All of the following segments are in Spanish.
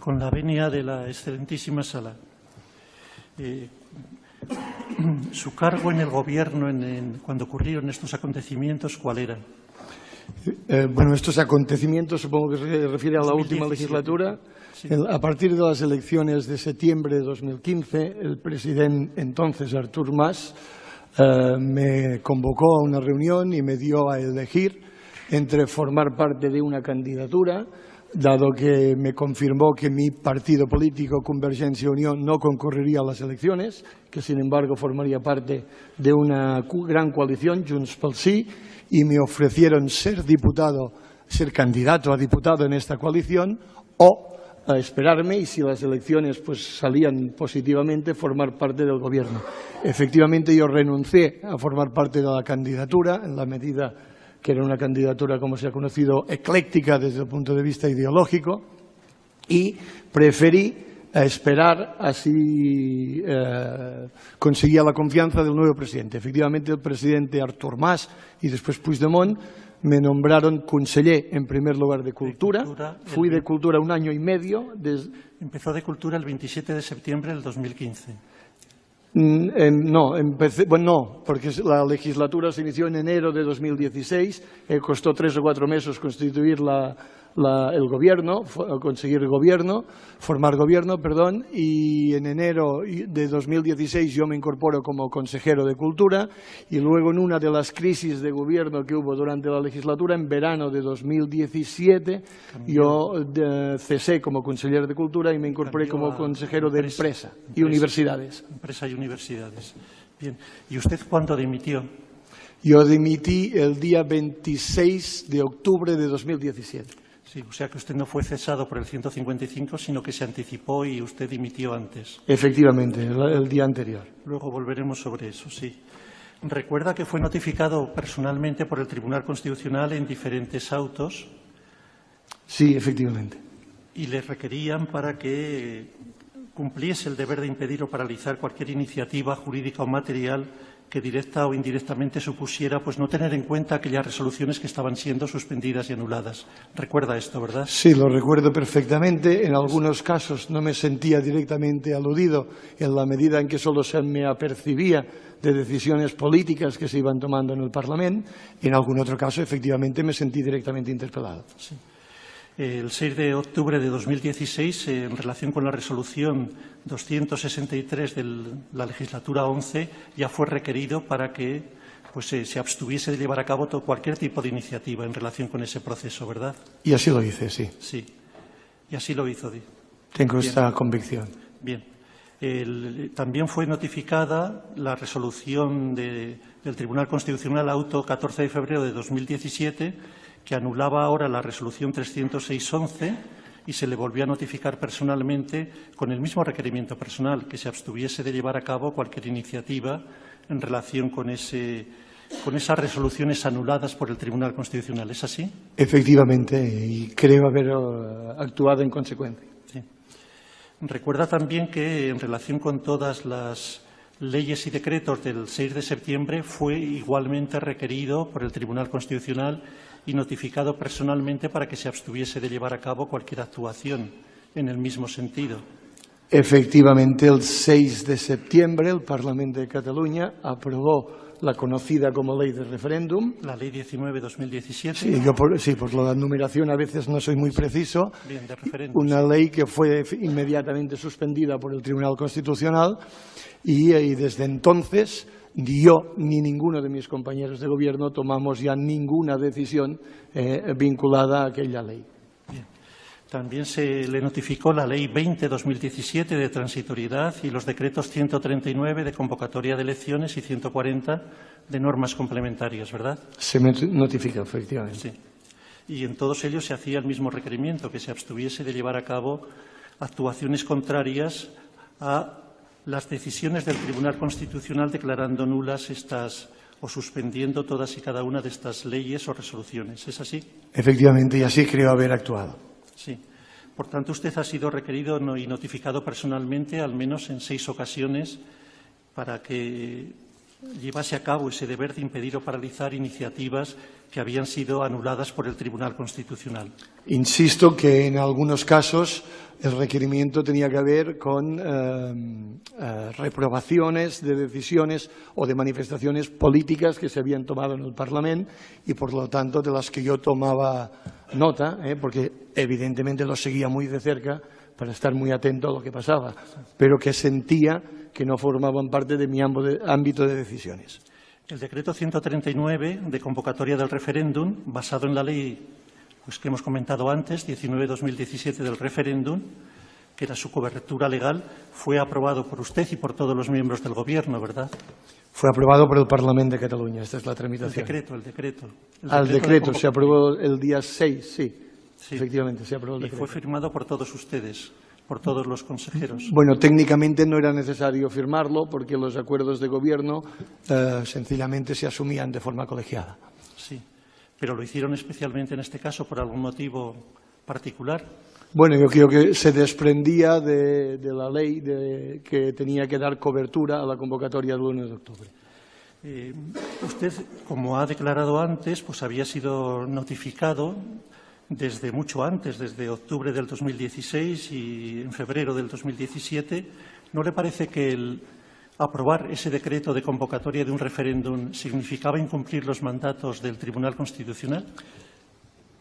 con la venia de la excelentísima sala. Su cargo en el Gobierno cuando ocurrieron estos acontecimientos, ¿cuál era? Bueno, estos acontecimientos supongo que se refiere a la última legislatura. Sí. A partir de las elecciones de septiembre de 2015, el presidente entonces, Artur Mas, me convocó a una reunión y me dio a elegir entre formar parte de una candidatura, dado que me confirmó que mi partido político, Convergencia y Unión, no concurriría a las elecciones, que sin embargo formaría parte de una gran coalición, Junts pel Sí, y me ofrecieron ser candidato a diputado en esta coalición o a esperarme y si las elecciones pues salían positivamente formar parte del Gobierno. Efectivamente yo renuncié a formar parte de la candidatura en la medida que era una candidatura, como se ha conocido, ecléctica desde el punto de vista ideológico y preferí esperar, así conseguía la confianza del nuevo presidente. Efectivamente, el presidente Artur Mas y después Puigdemont me nombraron conseller, en primer lugar, de Cultura. Fui de Cultura un año y medio. Empezó de Cultura el 27 de septiembre del 2015. No, no, porque la legislatura se inició en enero de 2016, costó 3 o 4 meses constituir el gobierno, conseguir gobierno, formar gobierno, perdón, y en enero de 2016 yo me incorporo como consejero de Cultura y luego en una de las crisis de gobierno que hubo durante la legislatura, en verano de 2017, yo cesé como consejero de Cultura y me incorporé como consejero de Empresa y Universidades. Empresa y Universidades. Bien. ¿Y usted cuándo dimitió? Yo dimití el día 26 de octubre de 2017. Sí, o sea que usted no fue cesado por el 155, sino que se anticipó y usted dimitió antes. Efectivamente, el día anterior. Luego volveremos sobre eso, sí. ¿Recuerda que fue notificado personalmente por el Tribunal Constitucional en diferentes autos? Sí, efectivamente. Y le requerían para que cumpliese el deber de impedir o paralizar cualquier iniciativa jurídica o material que directa o indirectamente supusiera pues no tener en cuenta aquellas resoluciones que estaban siendo suspendidas y anuladas. ¿Recuerda esto, verdad? Sí, lo recuerdo perfectamente. En algunos casos no me sentía directamente aludido en la medida en que solo se me apercibía de decisiones políticas que se iban tomando en el Parlamento. En algún otro caso, efectivamente, me sentí directamente interpelado. Sí. El 6 de octubre de 2016, en relación con la resolución 263 de la legislatura 11, ya fue requerido para que pues, se abstuviese de llevar a cabo cualquier tipo de iniciativa en relación con ese proceso, ¿verdad? Y así lo hice, sí. Sí, y así lo hizo. Tengo esta convicción. Bien. También fue notificada la resolución del Tribunal Constitucional auto 14 de febrero de 2017 que anulaba ahora la resolución 306-11 y se le volvió a notificar personalmente con el mismo requerimiento personal, que se abstuviese de llevar a cabo cualquier iniciativa en relación con esas resoluciones anuladas por el Tribunal Constitucional. ¿Es así? Efectivamente, y creo haber actuado en consecuencia. Sí. Recuerda también que en relación con todas las leyes y decretos del 6 de septiembre fue igualmente requerido por el Tribunal Constitucional y notificado personalmente para que se abstuviese de llevar a cabo cualquier actuación en el mismo sentido. Efectivamente, el 6 de septiembre el Parlamento de Cataluña aprobó la conocida como Ley de Referéndum. La Ley 19-2017. Sí, sí, por la numeración a veces no soy muy preciso. Bien, de referéndum. Una ley que fue inmediatamente suspendida por el Tribunal Constitucional y desde entonces ni yo ni ninguno de mis compañeros de gobierno tomamos ya ninguna decisión vinculada a aquella ley. Bien. También se le notificó la Ley 20-2017 de transitoriedad y los decretos 139 de convocatoria de elecciones y 140 de normas complementarias, ¿verdad? Se me notifica, efectivamente. Sí. Y en todos ellos se hacía el mismo requerimiento, que se abstuviese de llevar a cabo actuaciones contrarias a las decisiones del Tribunal Constitucional declarando nulas o suspendiendo todas y cada una de estas leyes o resoluciones. ¿Es así? Efectivamente, y así creo haber actuado. Sí. Por tanto, usted ha sido requerido y notificado personalmente al menos en 6 ocasiones para que llevase a cabo ese deber de impedir o paralizar iniciativas que habían sido anuladas por el Tribunal Constitucional. Insisto que en algunos casos el requerimiento tenía que ver con reprobaciones de decisiones o de manifestaciones políticas que se habían tomado en el Parlamento y, por lo tanto, de las que yo tomaba nota, porque evidentemente lo seguía muy de cerca para estar muy atento a lo que pasaba, pero que sentía que no formaban parte de mi ámbito de decisiones. El decreto 139 de convocatoria del referéndum, basado en la ley que hemos comentado antes, 19/2017 del referéndum, que era su cobertura legal, fue aprobado por usted y por todos los miembros del Gobierno, ¿verdad? Fue aprobado por el Parlamento de Cataluña, esta es la tramitación. El decreto. El decreto se aprobó el día 6, sí. Efectivamente, se aprobó el decreto. Y fue firmado por todos ustedes, por todos los consejeros. Bueno, técnicamente no era necesario firmarlo porque los acuerdos de gobierno sencillamente se asumían de forma colegiada. Sí, pero lo hicieron especialmente en este caso por algún motivo particular. Bueno, yo creo que se desprendía de la ley que tenía que dar cobertura a la convocatoria del 1 de octubre. Usted, como ha declarado antes, pues había sido notificado desde mucho antes, desde octubre del 2016 y en febrero del 2017. ¿No le parece que el aprobar ese decreto de convocatoria de un referéndum significaba incumplir los mandatos del Tribunal Constitucional?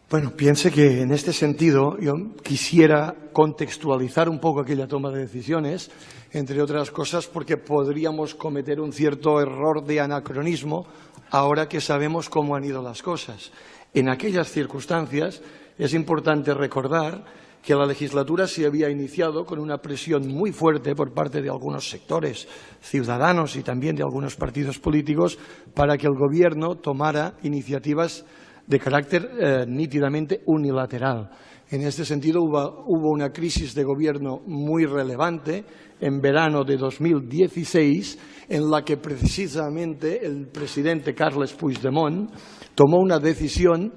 Bueno, piense que en este sentido yo quisiera contextualizar un poco aquella toma de decisiones, entre otras cosas porque podríamos cometer un cierto error de anacronismo ahora que sabemos cómo han ido las cosas. En aquellas circunstancias es importante recordar que la legislatura se había iniciado con una presión muy fuerte por parte de algunos sectores ciudadanos y también de algunos partidos políticos para que el Gobierno tomara iniciativas de carácter nítidamente unilateral. En este sentido, hubo una crisis de gobierno muy relevante en verano de 2016, en la que precisamente el presidente Carles Puigdemont tomó una decisión,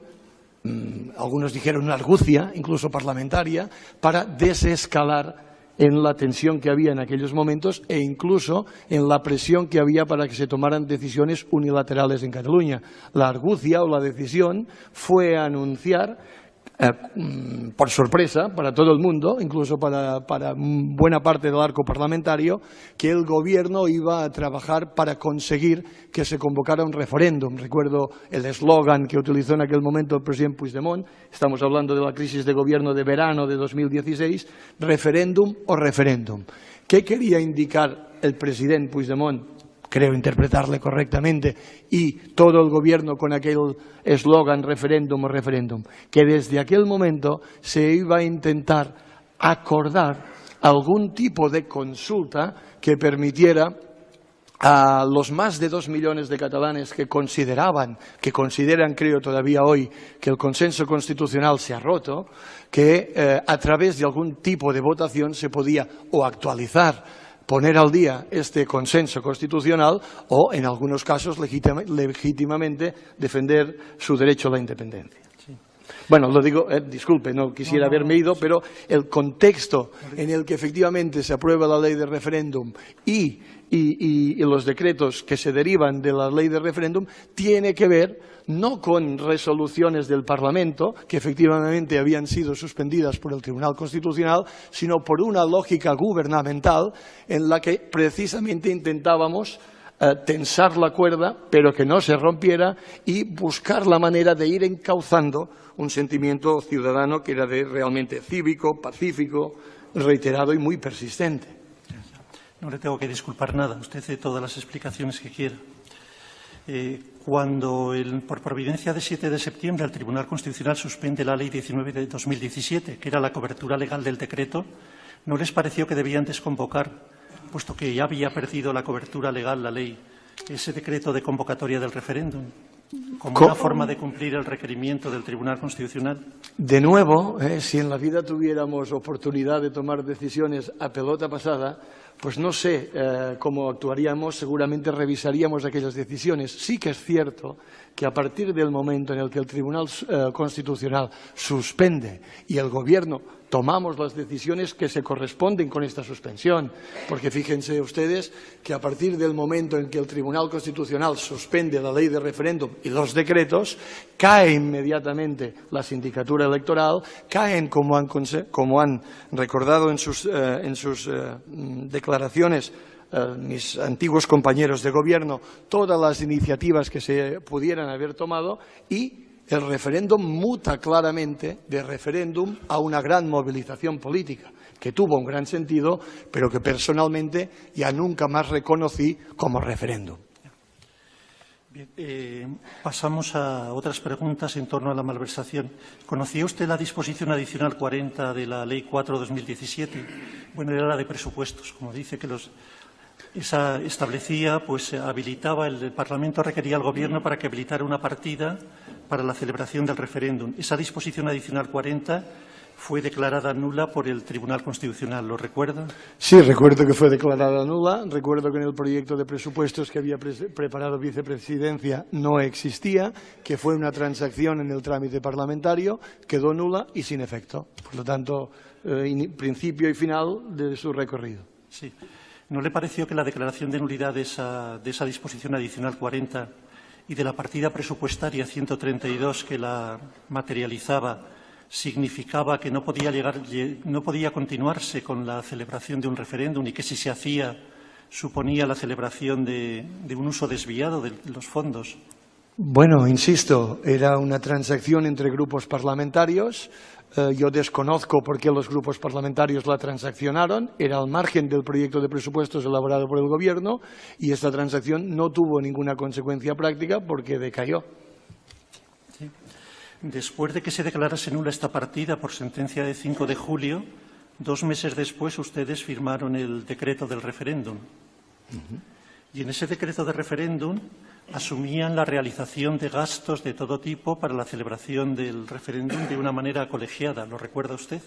algunos dijeron una argucia, incluso parlamentaria, para desescalar en la tensión que había en aquellos momentos e incluso en la presión que había para que se tomaran decisiones unilaterales en Cataluña. La argucia o la decisión fue anunciar, por sorpresa para todo el mundo, incluso para buena parte del arco parlamentario, que el Gobierno iba a trabajar para conseguir que se convocara un referéndum. Recuerdo el eslogan que utilizó en aquel momento el presidente Puigdemont, estamos hablando de la crisis de gobierno de verano de 2016, referéndum o referéndum. ¿Qué quería indicar el presidente Puigdemont? Creo interpretarle correctamente, y todo el Gobierno con aquel eslogan referéndum o referéndum, que desde aquel momento se iba a intentar acordar algún tipo de consulta que permitiera a los más de 2 millones de catalanes que consideran, creo todavía hoy, que el consenso constitucional se ha roto, que a través de algún tipo de votación se podía o actualizar, poner al día este consenso constitucional o, en algunos casos, legítimamente defender su derecho a la independencia. Sí. Bueno, lo digo, disculpe, no quisiera haberme ido, pero el contexto en el que efectivamente se aprueba la ley de referéndum y los decretos que se derivan de la ley de referéndum tiene que ver no con resoluciones del Parlamento, que efectivamente habían sido suspendidas por el Tribunal Constitucional, sino por una lógica gubernamental en la que precisamente intentábamos tensar la cuerda, pero que no se rompiera, y buscar la manera de ir encauzando un sentimiento ciudadano que era realmente cívico, pacífico, reiterado y muy persistente. No le tengo que disculpar nada, usted hace todas las explicaciones que quiera. Cuando, por providencia de 7 de septiembre, el Tribunal Constitucional suspende la Ley 19 de 2017, que era la cobertura legal del decreto, ¿no les pareció que debían desconvocar, puesto que ya había perdido la cobertura legal la ley, ese decreto de convocatoria del referéndum, como una forma de cumplir el requerimiento del Tribunal Constitucional? De nuevo, si en la vida tuviéramos oportunidad de tomar decisiones a pelota pasada, pues no sé cómo actuaríamos, seguramente revisaríamos aquellas decisiones. Sí que es cierto que a partir del momento en el que el Tribunal Constitucional suspende y el Gobierno tomamos las decisiones que se corresponden con esta suspensión, porque fíjense ustedes que a partir del momento en que el Tribunal Constitucional suspende la ley de referéndum y los decretos, cae inmediatamente la sindicatura electoral, caen, como han recordado en sus declaraciones mis antiguos compañeros de gobierno, todas las iniciativas que se pudieran haber tomado, y el referéndum muta claramente de referéndum a una gran movilización política, que tuvo un gran sentido, pero que personalmente ya nunca más reconocí como referéndum. Bien, pasamos a otras preguntas en torno a la malversación. ¿Conocía usted la disposición adicional 40 de la Ley 4/2017? Bueno, era la de presupuestos, como dice que esa establecía, pues habilitaba, el Parlamento requería al Gobierno para que habilitara una partida para la celebración del referéndum. Esa disposición adicional 40 fue declarada nula por el Tribunal Constitucional, ¿lo recuerda? Sí, recuerdo que fue declarada nula. Recuerdo que en el proyecto de presupuestos que había preparado Vicepresidencia no existía, que fue una transacción en el trámite parlamentario, quedó nula y sin efecto. Por lo tanto, principio y final de su recorrido. Sí. ¿No le pareció que la declaración de nulidad de esa disposición adicional 40 y de la partida presupuestaria 132 que la materializaba significaba que no podía continuarse con la celebración de un referéndum y que si se hacía suponía la celebración de un uso desviado de los fondos? Bueno, insisto, era una transacción entre grupos parlamentarios. Yo desconozco por qué los grupos parlamentarios la transaccionaron. Era al margen del proyecto de presupuestos elaborado por el Gobierno y esta transacción no tuvo ninguna consecuencia práctica porque decayó. Sí. Después de que se declarase nula esta partida por sentencia de 5 de julio, 2 meses después ustedes firmaron el decreto del referéndum. Y en ese decreto de referéndum asumían la realización de gastos de todo tipo para la celebración del referéndum de una manera colegiada. ¿Lo recuerda usted?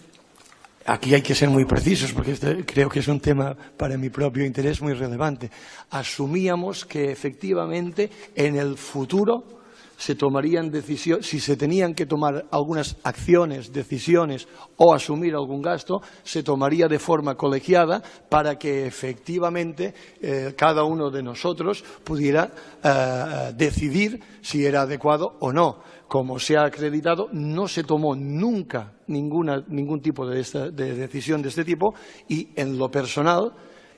Aquí hay que ser muy precisos porque creo que es un tema para mi propio interés muy relevante. Asumíamos que efectivamente en el futuro se tomarían decisiones, si se tenían que tomar algunas acciones, decisiones o asumir algún gasto, se tomaría de forma colegiada para que efectivamente cada uno de nosotros pudiera decidir si era adecuado o no. Como se ha acreditado, no se tomó nunca ningún tipo de decisión de este tipo y en lo personal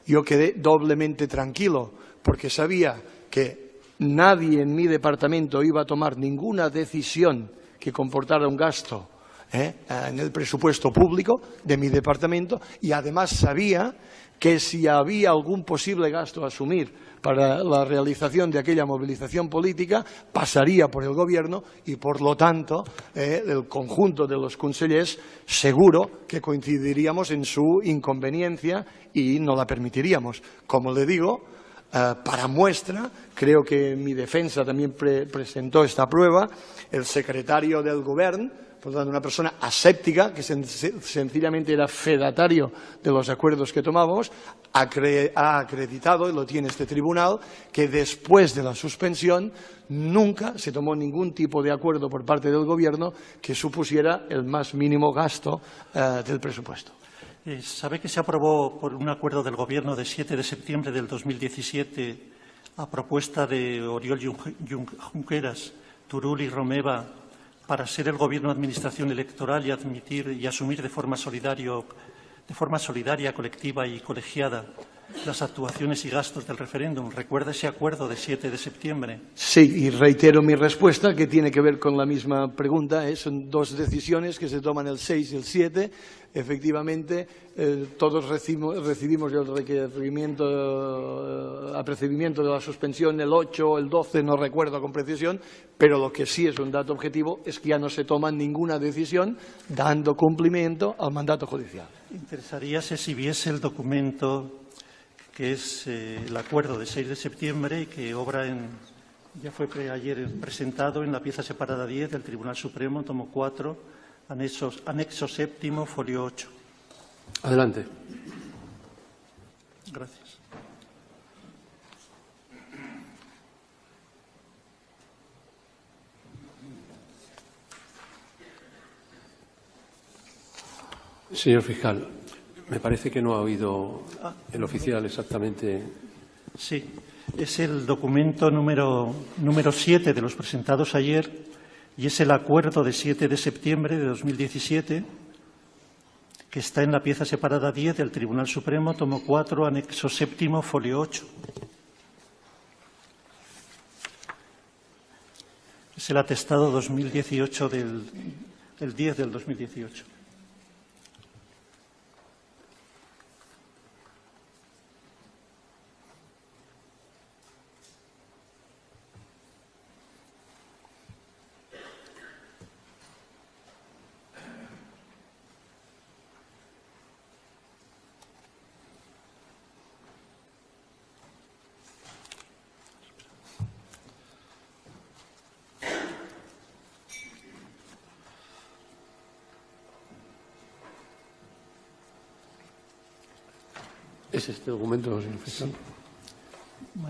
yo quedé doblemente tranquilo porque sabía que nadie en mi departamento iba a tomar ninguna decisión que comportara un gasto en el presupuesto público de mi departamento y además sabía que si había algún posible gasto a asumir para la realización de aquella movilización política pasaría por el Gobierno y por lo tanto el conjunto de los consellers seguro que coincidiríamos en su inconveniencia y no la permitiríamos. Como le digo, para muestra, creo que mi defensa también presentó esta prueba, el secretario del Gobierno, por lo tanto una persona aséptica, que sencillamente era fedatario de los acuerdos que tomábamos, ha acreditado, y lo tiene este tribunal, que después de la suspensión nunca se tomó ningún tipo de acuerdo por parte del Gobierno que supusiera el más mínimo gasto del presupuesto. ¿Sabe que se aprobó por un acuerdo del Gobierno de 7 de septiembre del 2017 a propuesta de Oriol Junqueras, Turull y Romeva para ser el Gobierno Administración electoral y admitir y asumir de forma solidaria, colectiva y colegiada las actuaciones y gastos del referéndum? ¿Recuerda ese acuerdo de 7 de septiembre? Sí, y reitero mi respuesta, que tiene que ver con la misma pregunta. Son dos decisiones que se toman el 6 y el 7. Efectivamente, todos recibimos el apercibimiento de la suspensión el 8 o el 12, no recuerdo con precisión, pero lo que sí es un dato objetivo es que ya no se toma ninguna decisión dando cumplimiento al mandato judicial. Interesaría si viese el documento que es el acuerdo de 6 de septiembre y que ya fue ayer presentado en la pieza separada 10 del Tribunal Supremo, tomo 4, anexo séptimo, folio 8. Adelante. Gracias. Señor fiscal, me parece que no ha oído el oficial exactamente. Sí, es el documento número 7 de los presentados ayer y es el acuerdo de 7 de septiembre de 2017 que está en la pieza separada 10 del Tribunal Supremo, tomo 4, anexo 7, folio 8. Es el atestado 2018 del 10 del 2018. ¿Es este documento, señor fiscal?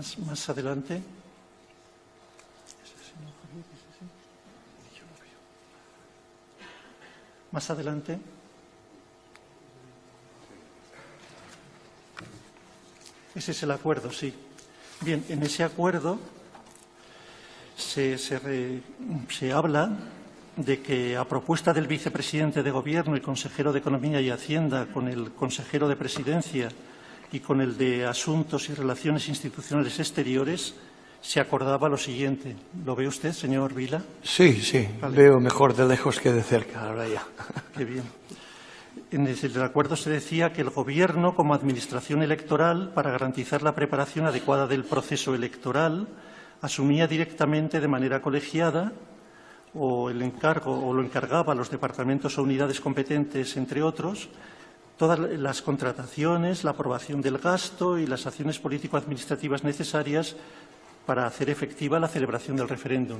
Sí. Más adelante. Más adelante. Ese es el acuerdo, sí. Bien, en ese acuerdo se habla de que, a propuesta del vicepresidente de Gobierno y consejero de Economía y Hacienda, con el consejero de Presidencia y con el de Asuntos y Relaciones Institucionales Exteriores, se acordaba lo siguiente. ¿Lo ve usted, señor Vila? Sí, sí. Vale. Veo mejor de lejos que de cerca, ahora ya. Qué bien. En el acuerdo se decía que el Gobierno, como Administración electoral, para garantizar la preparación adecuada del proceso electoral, asumía directamente de manera colegiada o lo encargaba a los departamentos o unidades competentes, entre otros, todas las contrataciones, la aprobación del gasto y las acciones político-administrativas necesarias para hacer efectiva la celebración del referéndum.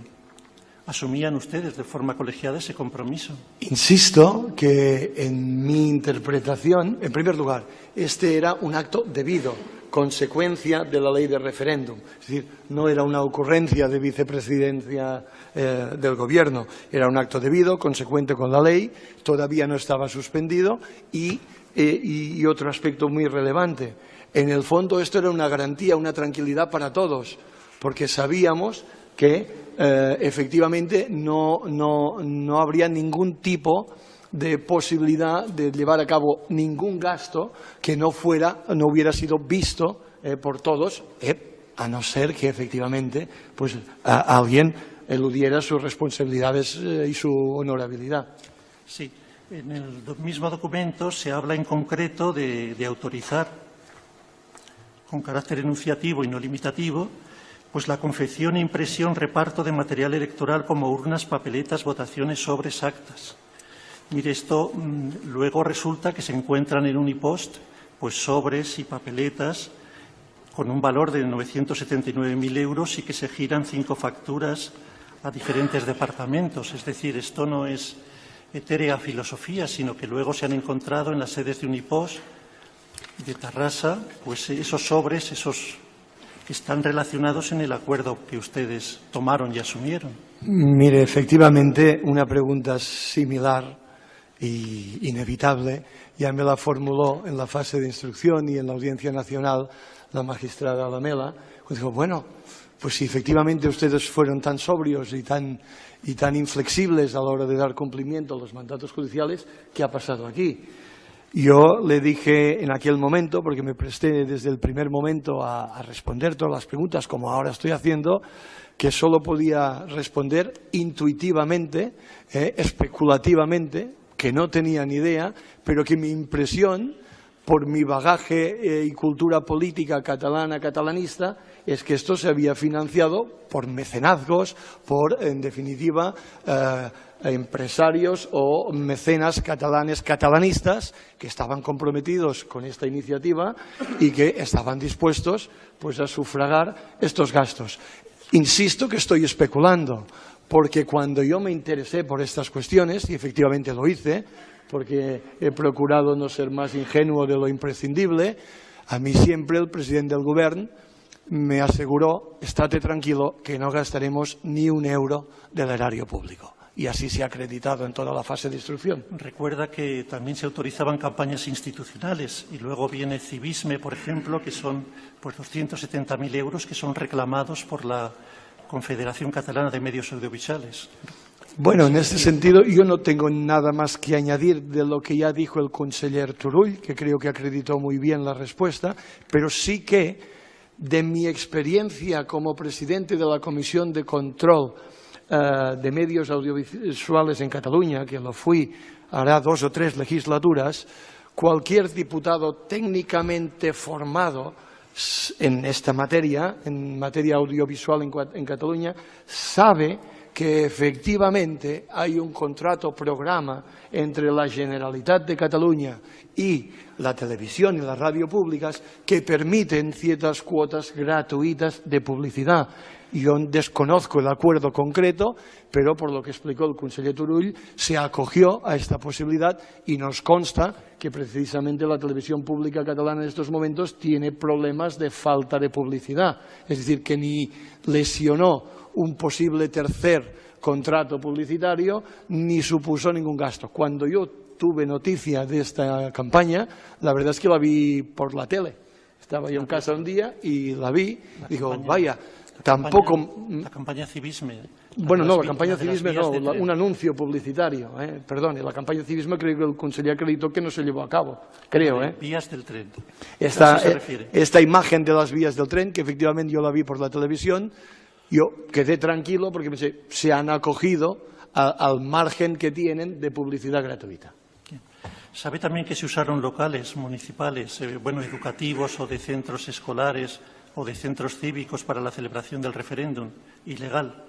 ¿Asumían ustedes de forma colegiada ese compromiso? Insisto que en mi interpretación, en primer lugar, este era un acto debido, consecuencia de la ley de referéndum. Es decir, no era una ocurrencia de vicepresidencia del Gobierno, era un acto debido, consecuente con la ley, todavía no estaba suspendido y otro aspecto muy relevante. En el fondo esto era una garantía, una tranquilidad para todos, porque sabíamos que efectivamente no habría ningún tipo de posibilidad de llevar a cabo ningún gasto que no hubiera sido visto por todos, a no ser que efectivamente pues, alguien eludiera sus responsabilidades y su honorabilidad. Sí, en el mismo documento se habla en concreto de autorizar, con carácter enunciativo y no limitativo, pues la confección, impresión, reparto de material electoral como urnas, papeletas, votaciones, sobres, actas. Mire, esto luego resulta que se encuentran en Unipost pues sobres y papeletas con un valor de 979.000 euros y que se giran 5 facturas a diferentes departamentos. Es decir, esto no es etérea filosofía, sino que luego se han encontrado en las sedes de Unipost de Tarrasa pues esos sobres, esos que están relacionados en el acuerdo que ustedes tomaron y asumieron. Mire, efectivamente, una pregunta similar y inevitable ya me la formuló en la fase de instrucción y en la Audiencia Nacional la magistrada Lamela. Dijo, bueno, pues si efectivamente ustedes fueron tan sobrios y tan inflexibles a la hora de dar cumplimiento a los mandatos judiciales, ¿qué ha pasado aquí? Yo le dije en aquel momento, porque me presté desde el primer momento a responder todas las preguntas, como ahora estoy haciendo, que solo podía responder intuitivamente, especulativamente, que no tenía ni idea, pero que mi impresión, por mi bagaje y cultura política catalana, catalanista, es que esto se había financiado por mecenazgos, por, en definitiva, empresarios o mecenas catalanes catalanistas que estaban comprometidos con esta iniciativa y que estaban dispuestos pues, a sufragar estos gastos. Insisto que estoy especulando, porque cuando yo me interesé por estas cuestiones, y efectivamente lo hice, porque he procurado no ser más ingenuo de lo imprescindible, A mí siempre el presidente del Govern me aseguró, estate tranquilo, que no gastaremos ni un euro del erario público. Y así se ha acreditado en toda la fase de instrucción. Recuerda que también se autorizaban campañas institucionales y luego viene Civisme, por ejemplo, que son pues 270.000 euros que son reclamados por la Confederación Catalana de Medios Audiovisuales. Bueno, en este sentido yo no tengo nada más que añadir de lo que ya dijo el conseller Turull, que creo que acreditó muy bien la respuesta, pero sí que de mi experiencia como presidente de la Comisión de Control de Medios Audiovisuales en Cataluña, que lo fui hará 2 o 3 legislaturas, cualquier diputado técnicamente formado en esta materia, en materia audiovisual en Cataluña, sabe que efectivamente hay un contrato programa entre la Generalitat de Cataluña y la televisión y las radio públicas que permiten ciertas cuotas gratuitas de publicidad. Yo desconozco el acuerdo concreto, pero por lo que explicó el conseller Turull, se acogió a esta posibilidad y nos consta que precisamente la televisión pública catalana en estos momentos tiene problemas de falta de publicidad. Es decir, que ni lesionó un posible tercer contrato publicitario ni supuso ningún gasto. Cuando yo tuve noticia de esta campaña, la verdad es que la vi por la tele. Estaba yo en casa un día y la vi, digo, vaya, tampoco... La campaña Civisme. Bueno, no, la campaña Civisme no, un anuncio publicitario, perdón, la campaña Civisme creo que el conseller acreditó que no se llevó a cabo, creo. Vías del tren. Esta imagen de las vías del tren, que efectivamente yo la vi por la televisión, yo quedé tranquilo porque pensé, se han acogido al margen que tienen de publicidad gratuita. ¿Sabe también que se usaron locales municipales, educativos o de centros escolares o de centros cívicos para la celebración del referéndum? Ilegal.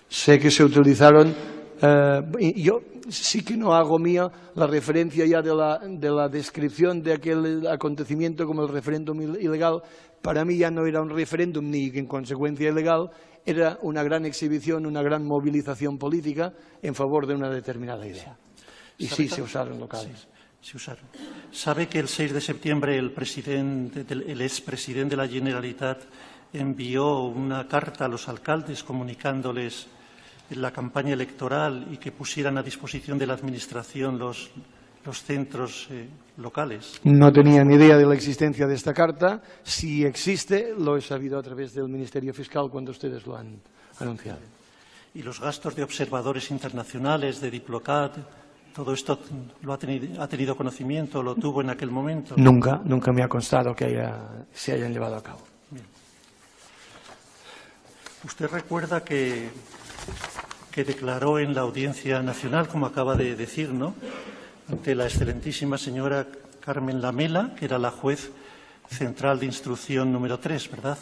Sé que se utilizaron, yo sí que no hago mía la referencia ya de la descripción de aquel acontecimiento como el referéndum ilegal. Para mí ya no era un referéndum ni en consecuencia ilegal, era una gran exhibición, una gran movilización política en favor de una determinada idea. Y sí, se usaron locales. Sí, se usaron. ¿Sabe que el 6 de septiembre el expresidente de la Generalitat envió una carta a los alcaldes comunicándoles la campaña electoral y que pusieran a disposición de la Administración los centros locales? No tenía ni idea de la existencia de esta carta. Si existe, lo he sabido a través del Ministerio Fiscal cuando ustedes lo han anunciado. ¿Y los gastos de observadores internacionales, de Diplocat, todo esto lo ha tenido conocimiento, lo tuvo en aquel momento? Nunca me ha constado que se hayan llevado a cabo. Bien. ¿Usted recuerda que declaró en la Audiencia Nacional, como acaba de decir, ¿no?, ante la excelentísima señora Carmen Lamela, que era la juez central de instrucción número 3, ¿verdad?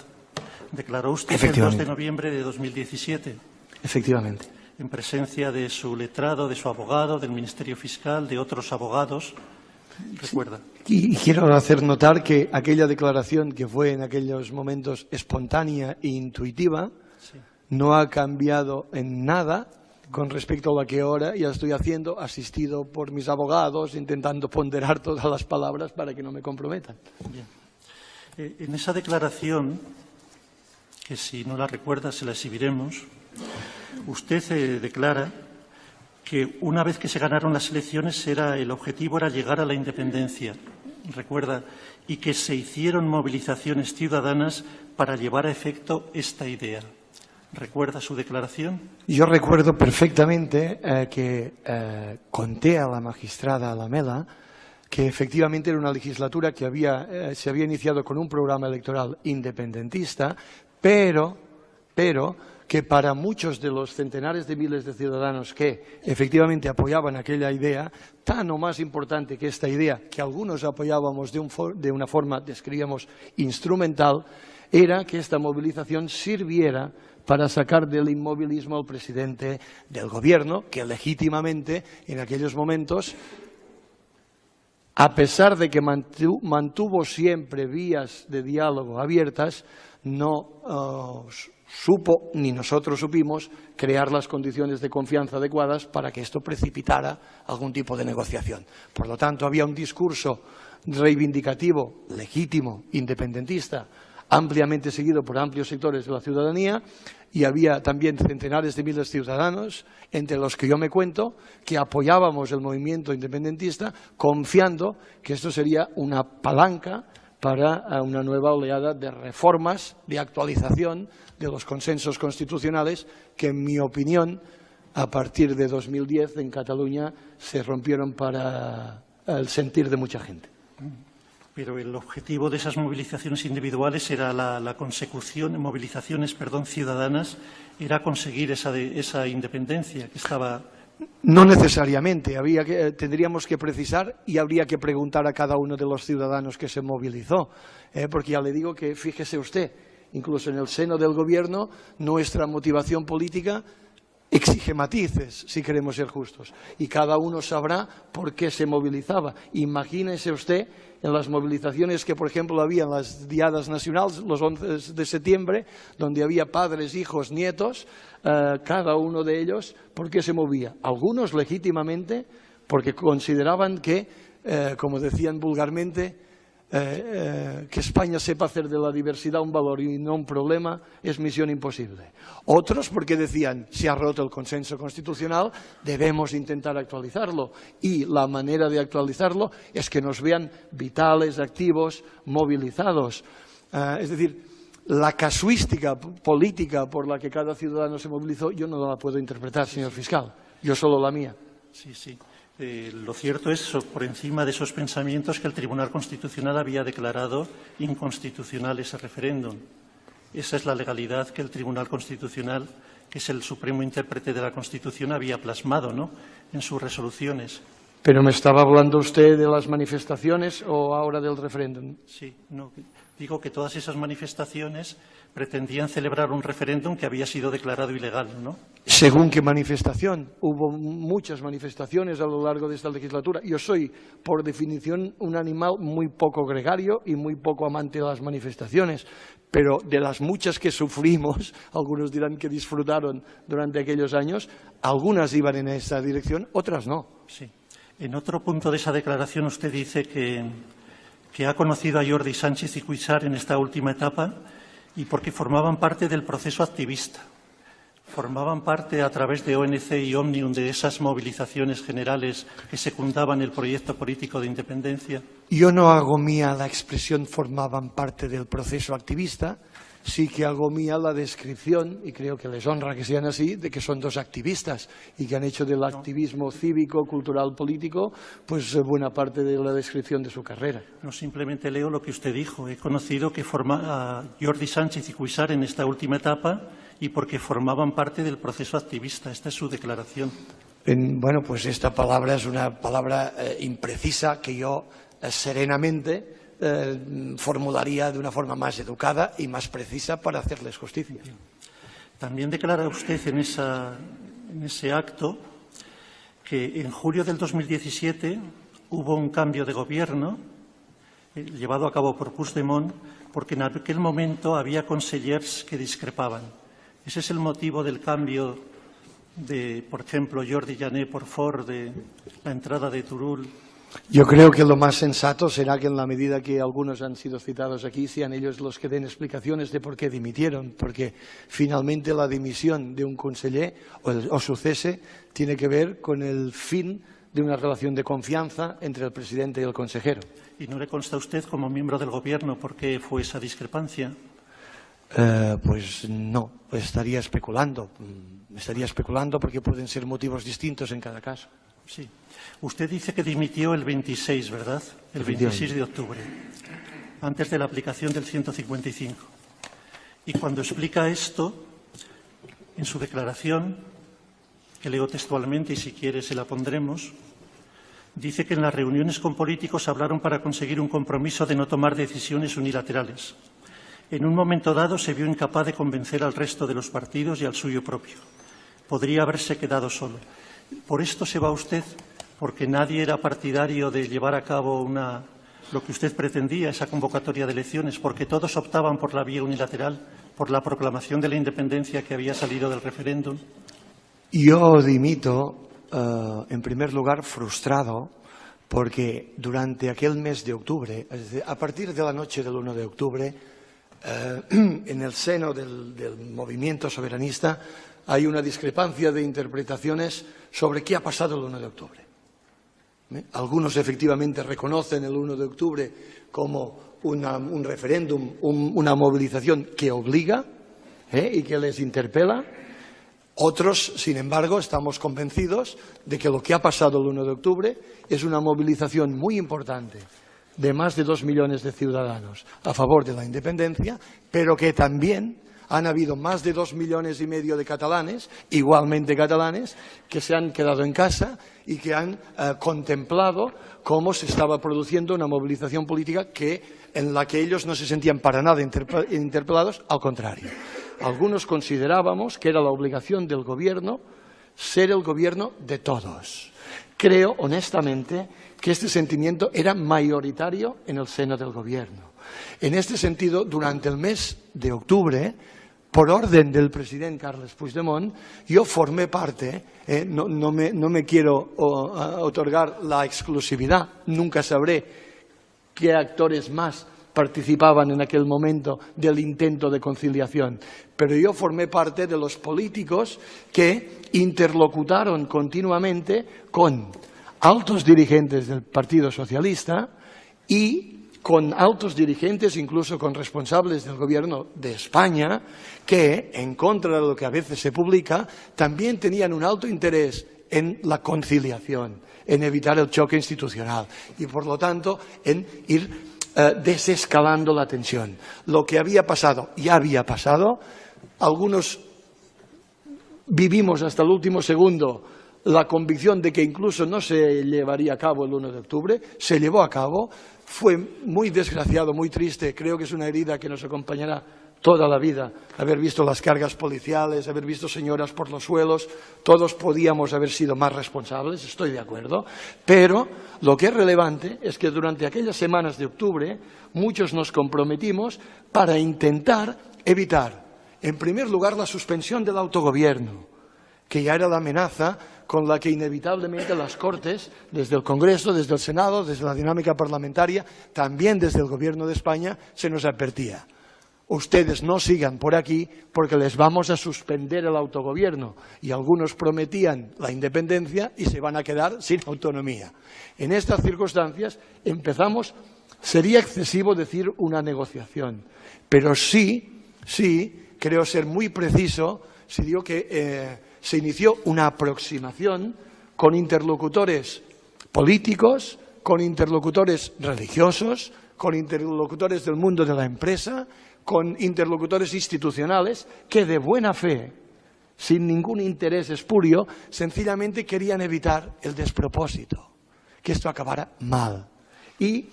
Declaró usted el 2 de noviembre de 2017. Efectivamente. En presencia de su letrado, de su abogado, del Ministerio Fiscal, de otros abogados. ¿Recuerda? Y quiero hacer notar que aquella declaración, que fue en aquellos momentos espontánea e intuitiva, sí, no ha cambiado en nada con respecto a lo que ahora ya estoy haciendo, asistido por mis abogados, intentando ponderar todas las palabras para que no me comprometan. Bien. En esa declaración, que si no la recuerda se la exhibiremos, usted declara que una vez que se ganaron las elecciones el objetivo era llegar a la independencia, recuerda, y que se hicieron movilizaciones ciudadanas para llevar a efecto esta idea. ¿Recuerda su declaración? Yo recuerdo perfectamente que conté a la magistrada Lamela que efectivamente era una legislatura que se había iniciado con un programa electoral independentista, pero que para muchos de los centenares de miles de ciudadanos que efectivamente apoyaban aquella idea, tan o más importante que esta idea, que algunos apoyábamos de una forma, describíamos, instrumental, era que esta movilización sirviera para sacar del inmovilismo al presidente del Gobierno, que legítimamente en aquellos momentos, a pesar de que mantuvo siempre vías de diálogo abiertas, no supo, ni nosotros supimos, crear las condiciones de confianza adecuadas para que esto precipitara algún tipo de negociación. Por lo tanto, había un discurso reivindicativo, legítimo, independentista, ampliamente seguido por amplios sectores de la ciudadanía, y había también centenares de miles de ciudadanos, entre los que yo me cuento, que apoyábamos el movimiento independentista, confiando que esto sería una palanca para una nueva oleada de reformas, de actualización de los consensos constitucionales que, en mi opinión, a partir de 2010 en Cataluña se rompieron para el sentir de mucha gente. Pero el objetivo de esas movilizaciones individuales era la consecución, movilizaciones, ciudadanas, era conseguir esa independencia que estaba. No necesariamente, tendríamos que precisar y habría que preguntar a cada uno de los ciudadanos que se movilizó, porque ya le digo que, fíjese usted, incluso en el seno del Gobierno, nuestra motivación política exige matices, si queremos ser justos, y cada uno sabrá por qué se movilizaba. Imagínese usted en las movilizaciones que, por ejemplo, había en las diadas nacionales, los 11 de septiembre, donde había padres, hijos, nietos, cada uno de ellos, ¿por qué se movía? Algunos legítimamente porque consideraban que, como decían vulgarmente, que España sepa hacer de la diversidad un valor y no un problema es misión imposible. Otros porque decían, se ha roto el consenso constitucional, debemos intentar actualizarlo, y la manera de actualizarlo es que nos vean vitales, activos, movilizados. Es decir, la casuística política por la que cada ciudadano se movilizó yo no la puedo interpretar, señor fiscal, yo solo la mía. Sí, sí. Lo cierto es, por encima de esos pensamientos, que el Tribunal Constitucional había declarado inconstitucional ese referéndum. Esa es la legalidad que el Tribunal Constitucional, que es el supremo intérprete de la Constitución, había plasmado, ¿no?, en sus resoluciones. ¿Pero me estaba hablando usted de las manifestaciones o ahora del referéndum? Sí, no, digo que todas esas manifestaciones pretendían celebrar un referéndum que había sido declarado ilegal, ¿no? Según qué manifestación. Hubo muchas manifestaciones a lo largo de esta legislatura. Yo soy, por definición, un animal muy poco gregario y muy poco amante de las manifestaciones, pero de las muchas que sufrimos, algunos dirán que disfrutaron durante aquellos años, algunas iban en esa dirección, otras no. Sí. En otro punto de esa declaración usted dice que ha conocido a Jordi Sánchez y Cuixart en esta última etapa y porque formaban parte del proceso activista. Formaban parte, a través de ONC y Òmnium, de esas movilizaciones generales que secundaban el proyecto político de independencia. Yo no hago mía la expresión formaban parte del proceso activista, sí que hago mía la descripción, y creo que les honra que sean así, de que son dos activistas y que han hecho del activismo cívico, cultural, político, pues buena parte de la descripción de su carrera. No, simplemente leo lo que usted dijo. He conocido que a Jordi Sánchez y Cuixart en esta última etapa y porque formaban parte del proceso activista. Esta es su declaración. Bueno, pues esta palabra es una palabra imprecisa que yo serenamente formularía de una forma más educada y más precisa para hacerles justicia. También declara usted en ese acto que en julio del 2017 hubo un cambio de gobierno llevado a cabo por Puigdemont porque en aquel momento había consellers que discrepaban. Ese es el motivo del cambio de, por ejemplo, Jordi Jané por Ford, de la entrada de Turull. Yo creo que lo más sensato será que en la medida que algunos han sido citados aquí sean ellos los que den explicaciones de por qué dimitieron, porque finalmente la dimisión de un conseller o su cese tiene que ver con el fin de una relación de confianza entre el presidente y el consejero. ¿Y no le consta a usted, como miembro del Gobierno, por qué fue esa discrepancia? Pues no, estaría especulando. Estaría especulando porque pueden ser motivos distintos en cada caso. Sí. Usted dice que dimitió el 26, ¿verdad? El 26 de octubre, antes de la aplicación del 155. Y cuando explica esto, en su declaración, que leo textualmente y si quiere se la pondremos, dice que en las reuniones con políticos hablaron para conseguir un compromiso de no tomar decisiones unilaterales. En un momento dado se vio incapaz de convencer al resto de los partidos y al suyo propio. Podría haberse quedado solo. ¿Por esto se va usted? Porque nadie era partidario de llevar a cabo lo que usted pretendía, esa convocatoria de elecciones, porque todos optaban por la vía unilateral, por la proclamación de la independencia que había salido del referéndum. Yo dimito, en primer lugar, frustrado, porque durante aquel mes de octubre, es decir, a partir de la noche del 1 de octubre, en el seno del movimiento soberanista hay una discrepancia de interpretaciones sobre qué ha pasado el 1 de octubre. Algunos efectivamente reconocen el 1 de octubre como un referéndum, una movilización que obliga y que les interpela. Otros, sin embargo, estamos convencidos de que lo que ha pasado el 1 de octubre es una movilización muy importante de más de 2 millones de ciudadanos a favor de la independencia, pero que también han habido más de 2,5 millones de catalanes, igualmente catalanes, que se han quedado en casa y que han contemplado cómo se estaba produciendo una movilización política en la que ellos no se sentían para nada interpelados, al contrario. Algunos considerábamos que era la obligación del gobierno ser el gobierno de todos. Creo, honestamente, que este sentimiento era mayoritario en el seno del gobierno. En este sentido, durante el mes de octubre, por orden del presidente Carles Puigdemont, yo formé parte, no me quiero otorgar la exclusividad, nunca sabré qué actores más participaban en aquel momento del intento de conciliación, pero yo formé parte de los políticos que interlocutaron continuamente con altos dirigentes del Partido Socialista y con altos dirigentes, incluso con responsables del Gobierno de España, que, en contra de lo que a veces se publica, también tenían un alto interés en la conciliación, en evitar el choque institucional y, por lo tanto, en ir desescalando la tensión. Lo que había pasado, ya había pasado. Algunos vivimos hasta el último segundo la convicción de que incluso no se llevaría a cabo el 1 de octubre, se llevó a cabo. Fue muy desgraciado, muy triste, creo que es una herida que nos acompañará toda la vida, haber visto las cargas policiales, haber visto señoras por los suelos. Todos podíamos haber sido más responsables, estoy de acuerdo, pero lo que es relevante es que durante aquellas semanas de octubre muchos nos comprometimos para intentar evitar, en primer lugar, la suspensión del autogobierno, que ya era la amenaza con la que inevitablemente las Cortes, desde el Congreso, desde el Senado, desde la dinámica parlamentaria, también desde el Gobierno de España, se nos advertía. Ustedes no sigan por aquí porque les vamos a suspender el autogobierno. Y algunos prometían la independencia y se van a quedar sin autonomía. En estas circunstancias empezamos, sería excesivo decir una negociación, pero sí creo ser muy preciso si digo que se inició una aproximación con interlocutores políticos, con interlocutores religiosos, con interlocutores del mundo de la empresa, con interlocutores institucionales que de buena fe, sin ningún interés espurio, sencillamente querían evitar el despropósito, que esto acabara mal. Y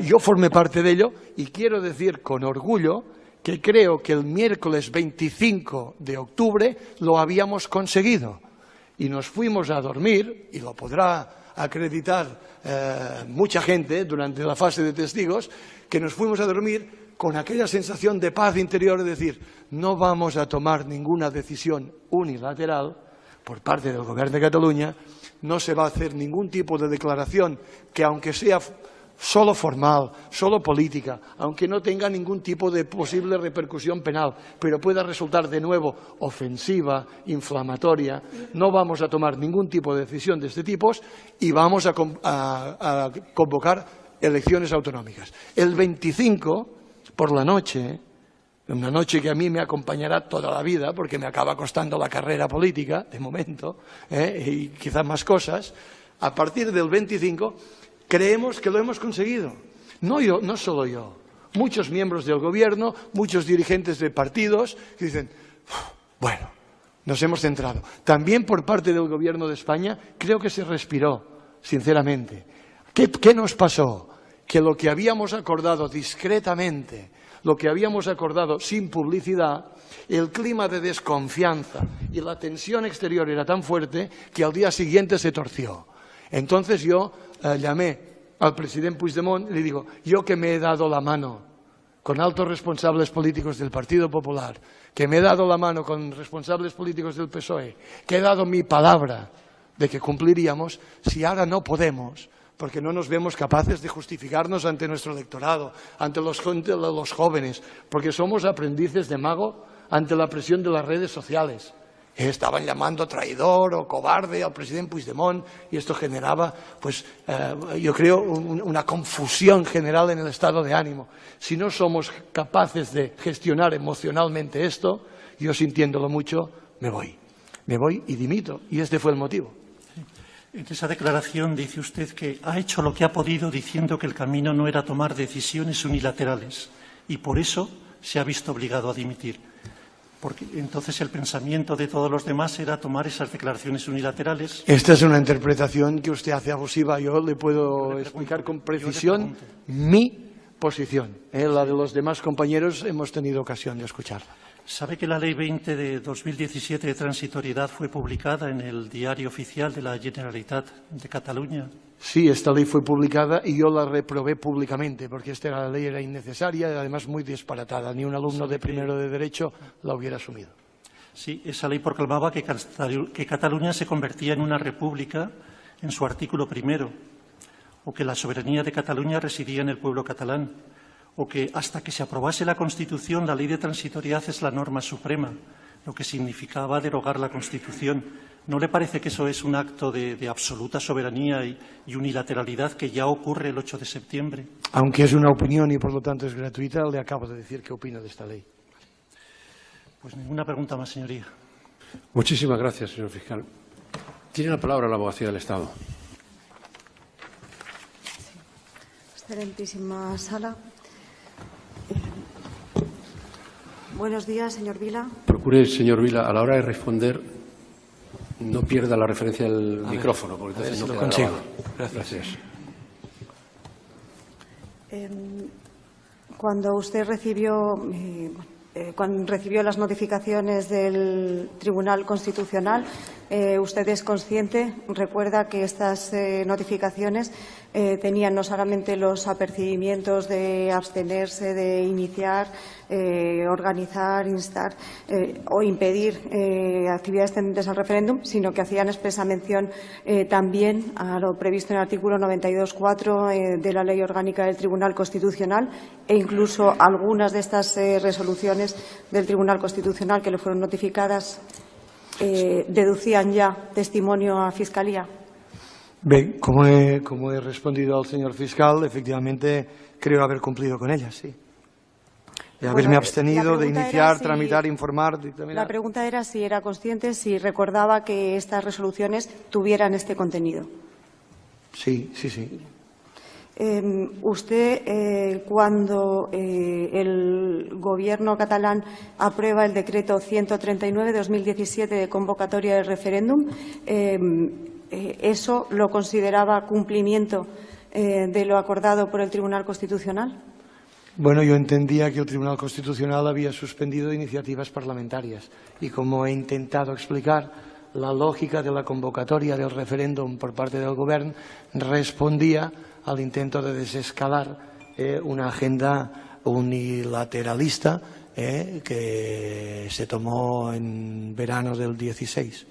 yo formé parte de ello y quiero decir con orgullo que creo que el miércoles 25 de octubre lo habíamos conseguido. Y nos fuimos a dormir, y lo podrá acreditar mucha gente durante la fase de testigos, que nos fuimos a dormir con aquella sensación de paz interior de decir, no vamos a tomar ninguna decisión unilateral por parte del Gobierno de Cataluña, no se va a hacer ningún tipo de declaración que, aunque sea solo formal, solo política, aunque no tenga ningún tipo de posible repercusión penal, pero pueda resultar de nuevo ofensiva, inflamatoria, no vamos a tomar ningún tipo de decisión de este tipo y vamos a convocar elecciones autonómicas. El 25, por la noche, una noche que a mí me acompañará toda la vida, porque me acaba costando la carrera política, de momento, y quizás más cosas, a partir del 25 creemos que lo hemos conseguido. No solo yo, muchos miembros del Gobierno, muchos dirigentes de partidos que dicen, bueno, nos hemos centrado. También por parte del Gobierno de España creo que se respiró, sinceramente. ¿Qué nos pasó? Que lo que habíamos acordado discretamente, lo que habíamos acordado sin publicidad, el clima de desconfianza y la tensión exterior era tan fuerte que al día siguiente se torció. Entonces yo llamé al presidente Puigdemont y le digo, yo que me he dado la mano con altos responsables políticos del Partido Popular, que me he dado la mano con responsables políticos del PSOE, que he dado mi palabra de que cumpliríamos, si ahora no podemos, porque no nos vemos capaces de justificarnos ante nuestro electorado, ante los jóvenes, porque somos aprendices de mago ante la presión de las redes sociales. Estaban llamando traidor o cobarde al presidente Puigdemont y esto generaba, pues, yo creo, una confusión general en el estado de ánimo. Si no somos capaces de gestionar emocionalmente esto, yo sintiéndolo mucho, me voy y dimito. Y este fue el motivo. En esa declaración dice usted que ha hecho lo que ha podido diciendo que el camino no era tomar decisiones unilaterales y por eso se ha visto obligado a dimitir. Porque entonces el pensamiento de todos los demás era tomar esas declaraciones unilaterales. Esta es una interpretación que usted hace abusiva. Yo le puedo explicar con precisión mi posición. La de los demás compañeros hemos tenido ocasión de escucharla. ¿Sabe que la Ley 20 de 2017 de transitoriedad fue publicada en el Diario Oficial de la Generalitat de Cataluña? Sí, esta ley fue publicada y yo la reprobé públicamente porque esta ley era innecesaria y además muy disparatada. Ni un alumno de primero de Derecho la hubiera asumido. Sí, esa ley proclamaba que Cataluña se convertía en una república en su artículo primero, o que la soberanía de Cataluña residía en el pueblo catalán, o que hasta que se aprobase la Constitución la ley de transitoriedad es la norma suprema, lo que significaba derogar la Constitución. ¿No le parece que eso es un acto de absoluta soberanía y unilateralidad que ya ocurre el 8 de septiembre? Aunque es una opinión y por lo tanto es gratuita, le acabo de decir qué opino de esta ley. Pues ninguna pregunta más, señoría. Muchísimas gracias, señor fiscal. Tiene la palabra la Abogacía del Estado. Excelentísima sala. Buenos días, señor Vila. Procure, señor Vila, a la hora de responder, no pierda la referencia del micrófono, porque entonces no queda grabado. Gracias. Cuando usted recibió las notificaciones del Tribunal Constitucional, usted es consciente, recuerda que estas notificaciones tenían no solamente los apercibimientos de abstenerse, de iniciar, organizar, instar o impedir actividades tendentes al referéndum, sino que hacían expresa mención también a lo previsto en el artículo 92.4 de la Ley Orgánica del Tribunal Constitucional e incluso algunas de estas resoluciones del Tribunal Constitucional que le fueron notificadas deducían ya testimonio a Fiscalía. Bien, como he respondido al señor fiscal, efectivamente creo haber cumplido con ellas, sí. De haberme abstenido de iniciar, tramitar, informar, dictaminar. La pregunta era si era consciente, si recordaba que estas resoluciones tuvieran este contenido. Sí. Usted, cuando el Gobierno catalán aprueba el decreto 139 de 2017 de convocatoria del referéndum, ¿eso lo consideraba cumplimiento de lo acordado por el Tribunal Constitucional? Bueno, yo entendía que el Tribunal Constitucional había suspendido iniciativas parlamentarias y como he intentado explicar, la lógica de la convocatoria del referéndum por parte del Govern respondía al intento de desescalar una agenda unilateralista que se tomó en verano del 16.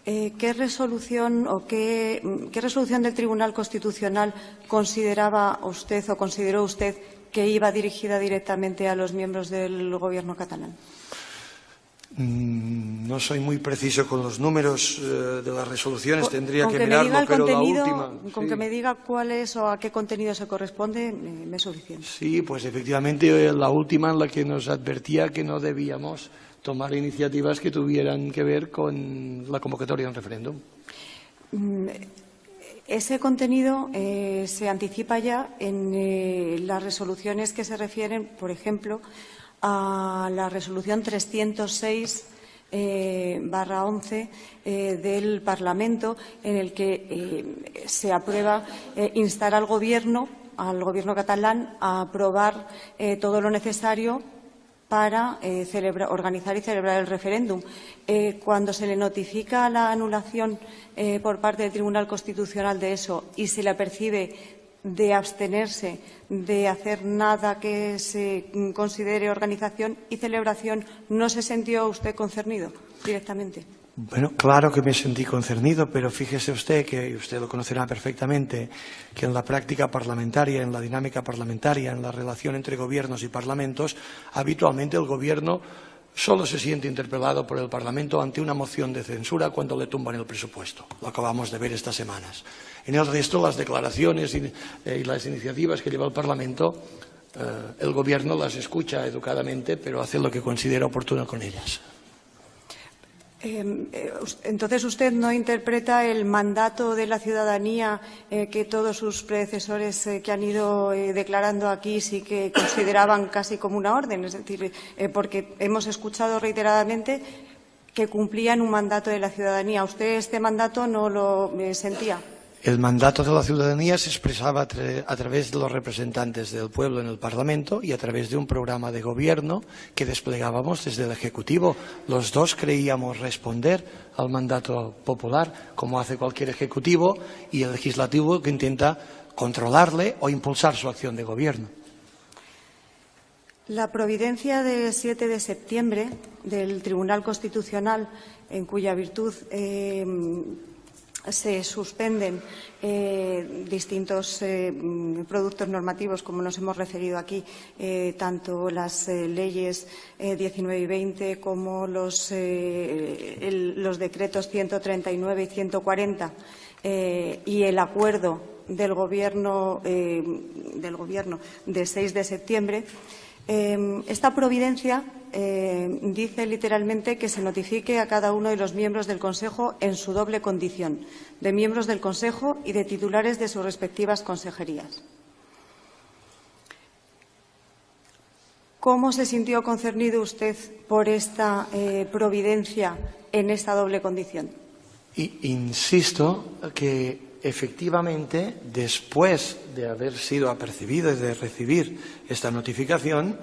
¿Qué resolución del Tribunal Constitucional consideraba usted o consideró usted que iba dirigida directamente a los miembros del Gobierno catalán? No soy muy preciso con los números de las resoluciones, tendría que mirarlo, pero la última... Con que me diga cuál es o a qué contenido se corresponde, me es suficiente. Sí, pues efectivamente la última en la que nos advertía que no debíamos tomar iniciativas que tuvieran que ver con la convocatoria de un referéndum. Ese contenido se anticipa ya en las resoluciones que se refieren, por ejemplo, a la resolución 306/11 del Parlamento, en el que se aprueba instar al Gobierno catalán a aprobar todo lo necesario para organizar y celebrar el referéndum. Cuando se le notifica la anulación por parte del Tribunal Constitucional de eso y se le apercibe de abstenerse, de hacer nada que se considere organización y celebración, ¿no se sintió usted concernido directamente? Bueno, claro que me sentí concernido, pero fíjese usted, que usted lo conocerá perfectamente, que en la práctica parlamentaria, en la dinámica parlamentaria, en la relación entre gobiernos y parlamentos, habitualmente el gobierno solo se siente interpelado por el Parlamento ante una moción de censura cuando le tumban el presupuesto. Lo acabamos de ver estas semanas. En el resto, las declaraciones y las iniciativas que lleva el Parlamento, el gobierno las escucha educadamente, pero hace lo que considera oportuno con ellas. Entonces, ¿usted no interpreta el mandato de la ciudadanía que todos sus predecesores que han ido declarando aquí sí que consideraban casi como una orden? Es decir, porque hemos escuchado reiteradamente que cumplían un mandato de la ciudadanía. ¿Usted este mandato no lo sentía? El mandato de la ciudadanía se expresaba a través de los representantes del pueblo en el Parlamento y a través de un programa de gobierno que desplegábamos desde el Ejecutivo. Los dos creíamos responder al mandato popular, como hace cualquier Ejecutivo, y el Legislativo que intenta controlarle o impulsar su acción de gobierno. La providencia de 7 de septiembre del Tribunal Constitucional, en cuya virtud se suspenden distintos productos normativos, como nos hemos referido aquí, tanto las leyes 19 y 20 como los decretos 139 y 140 y el acuerdo del Gobierno de 6 de septiembre. Esta providencia dice literalmente que se notifique a cada uno de los miembros del Consejo en su doble condición, de miembros del Consejo y de titulares de sus respectivas consejerías. ¿Cómo se sintió concernido usted por esta providencia en esta doble condición? Insisto que efectivamente, después de haber sido apercibido y de recibir esta notificación,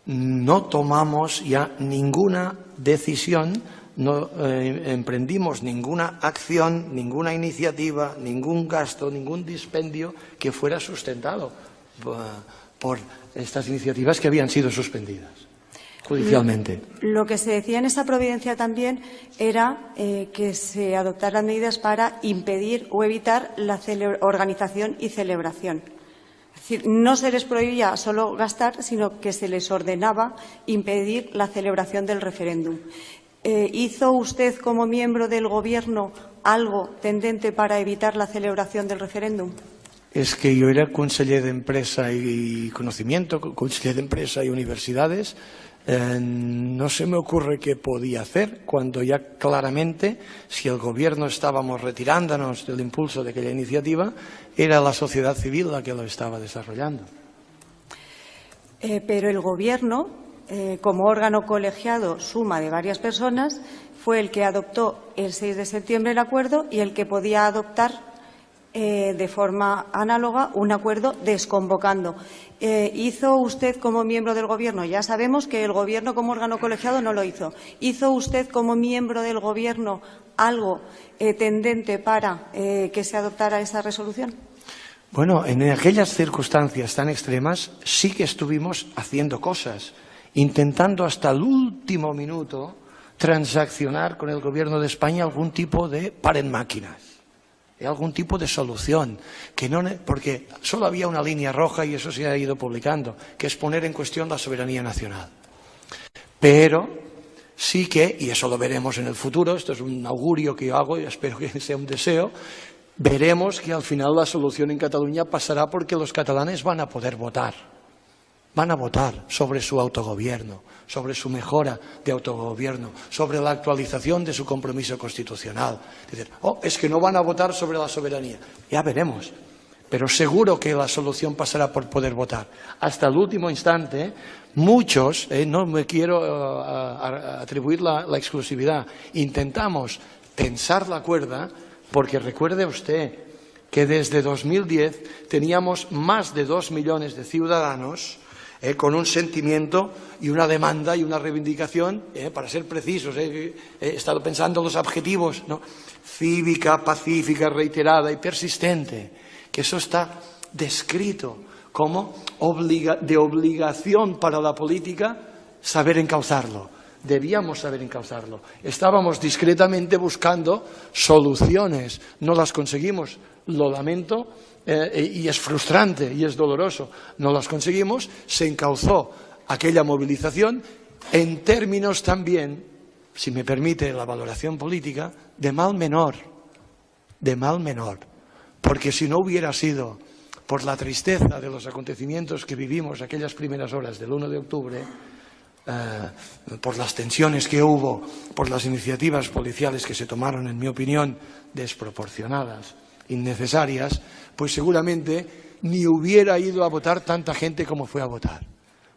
no tomamos ya ninguna decisión, no emprendimos ninguna acción, ninguna iniciativa, ningún gasto, ningún dispendio que fuera sustentado por estas iniciativas que habían sido suspendidas judicialmente. Lo que se decía en esa providencia también era que se adoptaran medidas para impedir o evitar la organización y celebración. Es decir, no se les prohibía solo gastar, sino que se les ordenaba impedir la celebración del referéndum. ¿Hizo usted, como miembro del Gobierno, algo tendente para evitar la celebración del referéndum? Es que yo era conseller de Empresa y Conocimiento, conseller de Empresa y Universidades. No se me ocurre qué podía hacer cuando ya claramente, si el Gobierno estábamos retirándonos del impulso de aquella iniciativa, era la sociedad civil la que lo estaba desarrollando. Pero el Gobierno, como órgano colegiado, suma de varias personas, fue el que adoptó el 6 de septiembre el acuerdo y el que podía adoptar de forma análoga un acuerdo desconvocando. ¿Hizo usted como miembro del Gobierno? Ya sabemos que el Gobierno como órgano colegiado no lo hizo. ¿Hizo usted como miembro del Gobierno algo tendente para que se adoptara esa resolución? Bueno, en aquellas circunstancias tan extremas sí que estuvimos haciendo cosas, intentando hasta el último minuto transaccionar con el Gobierno de España algún tipo de par en máquinas. Algún tipo de solución, porque solo había una línea roja y eso se ha ido publicando, que es poner en cuestión la soberanía nacional. Pero sí que, y eso lo veremos en el futuro, esto es un augurio que yo hago y espero que sea un deseo, veremos que al final la solución en Cataluña pasará porque los catalanes van a poder votar. Van a votar sobre su autogobierno, sobre su mejora de autogobierno, sobre la actualización de su compromiso constitucional. Dicen, es que no van a votar sobre la soberanía. Ya veremos, pero seguro que la solución pasará por poder votar. Hasta el último instante, muchos, no me quiero atribuir la exclusividad, intentamos tensar la cuerda, porque recuerde usted que desde 2010 teníamos más de 2 millones de ciudadanos con un sentimiento y una demanda y una reivindicación, para ser precisos, he estado pensando en los adjetivos, ¿no? Cívica, pacífica, reiterada y persistente, que eso está descrito como de obligación para la política saber encauzarlo. Debíamos saber encauzarlo. Estábamos discretamente buscando soluciones. No las conseguimos. Lo lamento y es frustrante y es doloroso. No las conseguimos. Se encauzó aquella movilización en términos también, si me permite la valoración política, de mal menor. De mal menor. Porque si no hubiera sido por la tristeza de los acontecimientos que vivimos aquellas primeras horas del 1 de octubre, por las tensiones que hubo, por las iniciativas policiales que se tomaron, en mi opinión, desproporcionadas, innecesarias, pues seguramente ni hubiera ido a votar tanta gente como fue a votar.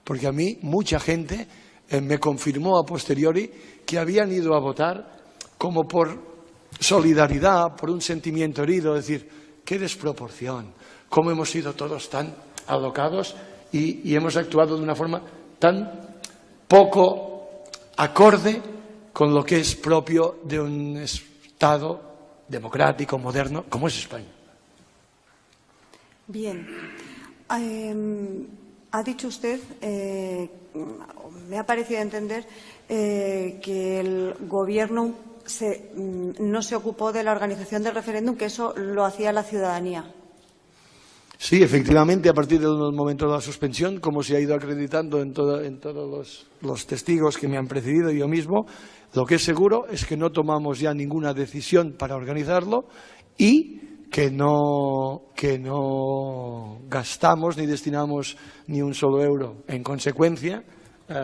Porque a mí mucha gente me confirmó a posteriori que habían ido a votar como por solidaridad, por un sentimiento herido, es decir, qué desproporción, cómo hemos sido todos tan alocados y hemos actuado de una forma tan poco acorde con lo que es propio de un Estado democrático, moderno, como es España. Bien. Ha dicho usted, me ha parecido entender, que el Gobierno no se ocupó de la organización del referéndum, que eso lo hacía la ciudadanía. Sí, efectivamente, a partir del momento de la suspensión, como se ha ido acreditando en todos los testigos que me han precedido, yo mismo, lo que es seguro es que no tomamos ya ninguna decisión para organizarlo y que no gastamos ni destinamos ni un solo euro. En consecuencia,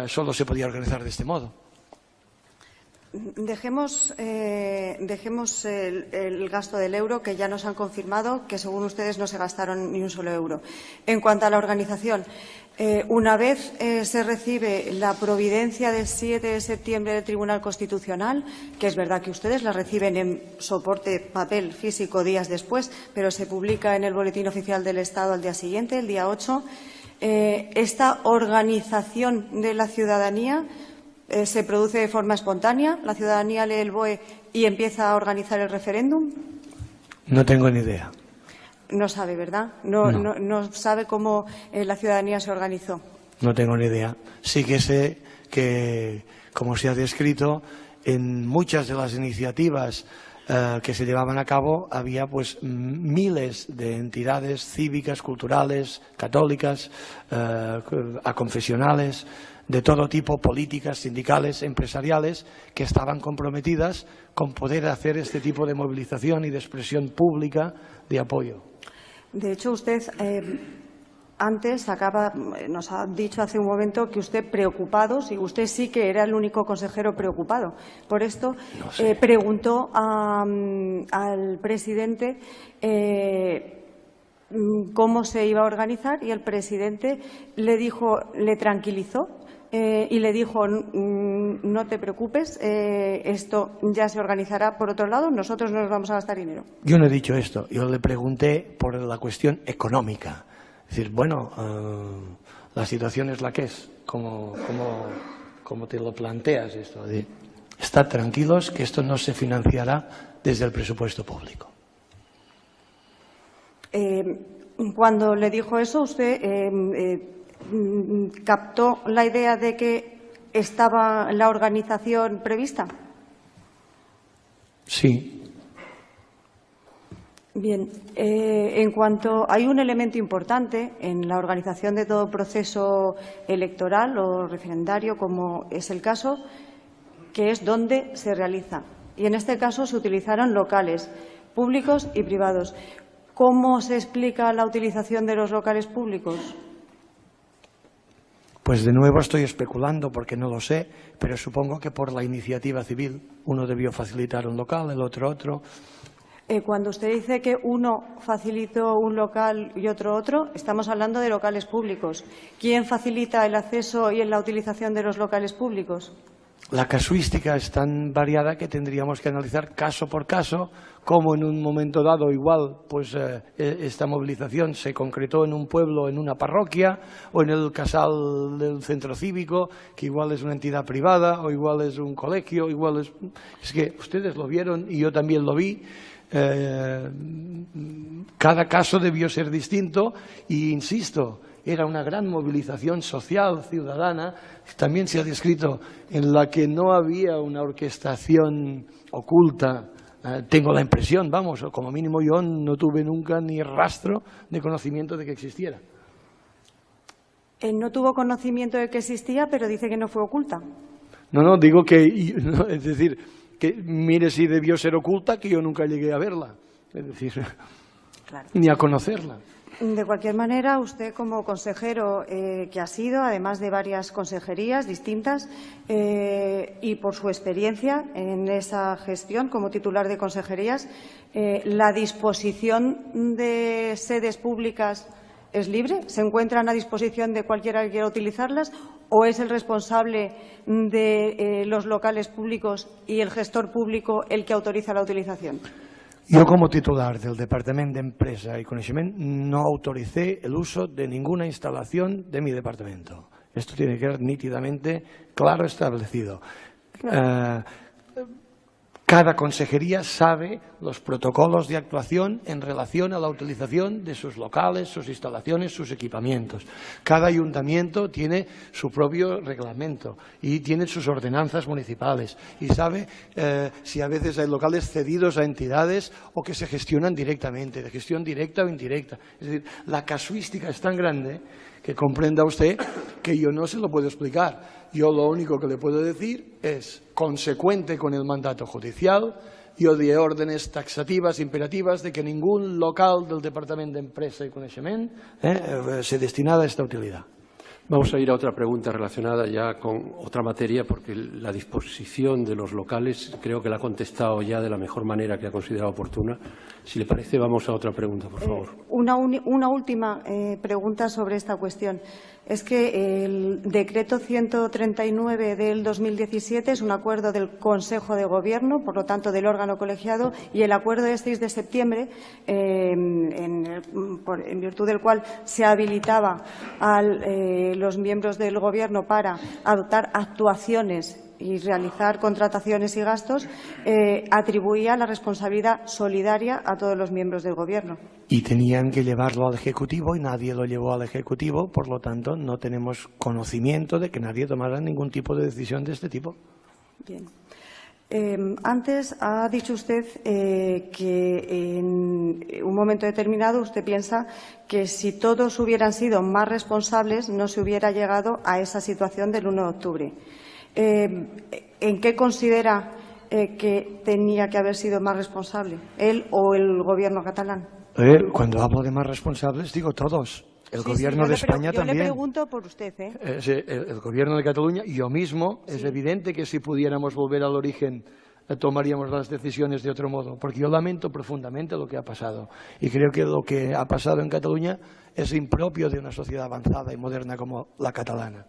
solo se podía organizar de este modo. Dejemos el gasto del euro, que ya nos han confirmado que según ustedes no se gastaron ni un solo euro. En cuanto a la organización, una vez se recibe la providencia del 7 de septiembre del Tribunal Constitucional, que es verdad que ustedes la reciben en soporte papel físico días después, pero se publica en el Boletín Oficial del Estado al día siguiente, el día 8, esta organización de la ciudadanía se produce de forma espontánea. ¿La ciudadanía lee el BOE y empieza a organizar el referéndum? No tengo ni idea. No sabe, ¿verdad? No sabe cómo la ciudadanía se organizó. No tengo ni idea. Sí que sé que, como se ha descrito, en muchas de las iniciativas que se llevaban a cabo había pues miles de entidades cívicas, culturales, católicas, aconfesionales, de todo tipo, políticas, sindicales, empresariales, que estaban comprometidas con poder hacer este tipo de movilización y de expresión pública de apoyo. De hecho, usted antes nos ha dicho hace un momento que usted preocupado, y usted sí que era el único consejero preocupado. Por esto preguntó al presidente cómo se iba a organizar y el presidente le tranquilizó. Y le dijo, no te preocupes, esto ya se organizará por otro lado, nosotros no nos vamos a gastar dinero. Yo no he dicho esto, yo le pregunté por la cuestión económica. Es decir, bueno, la situación es la que es, como te lo planteas esto. Estad tranquilos que esto no se financiará desde el presupuesto público. Cuando le dijo eso, usted ¿captó la idea de que estaba la organización prevista? Sí. Bien, en cuanto hay un elemento importante en la organización de todo proceso electoral o referendario, como es el caso, que es dónde se realiza. Y en este caso se utilizaron locales públicos y privados. ¿Cómo se explica la utilización de los locales públicos? Pues de nuevo estoy especulando porque no lo sé, pero supongo que por la iniciativa civil uno debió facilitar un local, el otro. Cuando usted dice que uno facilitó un local y otro, estamos hablando de locales públicos. ¿Quién facilita el acceso y la utilización de los locales públicos? La casuística es tan variada que tendríamos que analizar caso por caso, cómo en un momento dado igual pues esta movilización se concretó en un pueblo, en una parroquia, o en el casal del centro cívico, que igual es una entidad privada, o igual es un colegio, igual es... Es que ustedes lo vieron y yo también lo vi. Cada caso debió ser distinto y, insisto, era una gran movilización social, ciudadana, también se ha descrito, en la que no había una orquestación oculta. Tengo la impresión, vamos, o como mínimo yo no tuve nunca ni rastro de conocimiento de que existiera. No tuvo conocimiento de que existía, pero dice que no fue oculta. No, digo que, es decir, que mire si debió ser oculta, que yo nunca llegué a verla, es decir, claro, ni a conocerla. De cualquier manera, usted como consejero que ha sido, además de varias consejerías distintas, y por su experiencia en esa gestión como titular de consejerías, ¿la disposición de sedes públicas es libre? ¿Se encuentran a disposición de cualquiera que quiera utilizarlas? ¿O es el responsable de los locales públicos y el gestor público el que autoriza la utilización? Jo, com a titular del Departament d'Empresa y Coneixement, no autoricé el uso de ninguna instalación de mi departamento. Esto tiene que quedar nítidamente claro establecido. Cada consejería sabe los protocolos de actuación en relación a la utilización de sus locales, sus instalaciones, sus equipamientos. Cada ayuntamiento tiene su propio reglamento y tiene sus ordenanzas municipales y sabe si a veces hay locales cedidos a entidades o que se gestionan directamente, de gestión directa o indirecta. Es decir, la casuística es tan grande que comprenda usted que yo no se lo puedo explicar. Yo lo único que le puedo decir es, consecuente con el mandato judicial, yo di órdenes taxativas, imperativas, de que ningún local del Departamento de Empresa y Coneixement se destinara a esta utilidad. Vamos a ir a otra pregunta relacionada ya con otra materia, porque la disposición de los locales creo que la ha contestado ya de la mejor manera que ha considerado oportuna. Si le parece, vamos a otra pregunta, por favor. Una última pregunta sobre esta cuestión. Es que el decreto 139 del 2017 es un acuerdo del Consejo de Gobierno, por lo tanto del órgano colegiado, y el acuerdo del 6 de septiembre, en virtud del cual se habilitaba a los miembros del Gobierno para adoptar actuaciones y realizar contrataciones y gastos, atribuía la responsabilidad solidaria a todos los miembros del Gobierno. Y tenían que llevarlo al Ejecutivo y nadie lo llevó al Ejecutivo, por lo tanto no tenemos conocimiento de que nadie tomara ningún tipo de decisión de este tipo. Bien. Antes ha dicho usted que en un momento determinado usted piensa que si todos hubieran sido más responsables no se hubiera llegado a esa situación del 1 de octubre. ¿En qué considera que tenía que haber sido más responsable, él o el Gobierno catalán? Cuando hablo de más responsables digo todos. El Gobierno de España también. Yo le pregunto por usted. El Gobierno de Cataluña y yo mismo. Sí. Es evidente que si pudiéramos volver al origen tomaríamos las decisiones de otro modo, porque yo lamento profundamente lo que ha pasado y creo que lo que ha pasado en Cataluña es impropio de una sociedad avanzada y moderna como la catalana.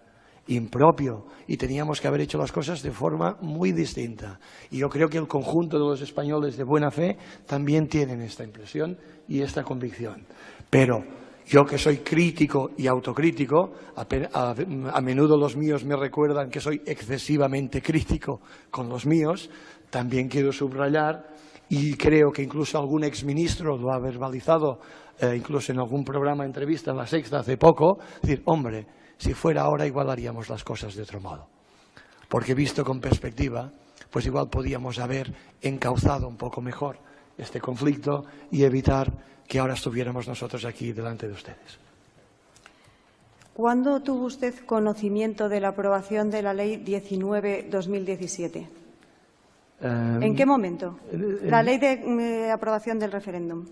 Impropio, y teníamos que haber hecho las cosas de forma muy distinta. Y yo creo que el conjunto de los españoles de buena fe también tienen esta impresión y esta convicción. Pero yo, que soy crítico y autocrítico, a menudo los míos me recuerdan que soy excesivamente crítico con los míos, también quiero subrayar, y creo que incluso algún exministro lo ha verbalizado, incluso en algún programa de entrevista en La Sexta hace poco, decir, hombre, si fuera ahora igual haríamos las cosas de otro modo. Porque visto con perspectiva, pues igual podíamos haber encauzado un poco mejor este conflicto y evitar que ahora estuviéramos nosotros aquí delante de ustedes. ¿Cuándo tuvo usted conocimiento de la aprobación de la Ley 19/2017? ¿En qué momento? La Ley de aprobación del referéndum.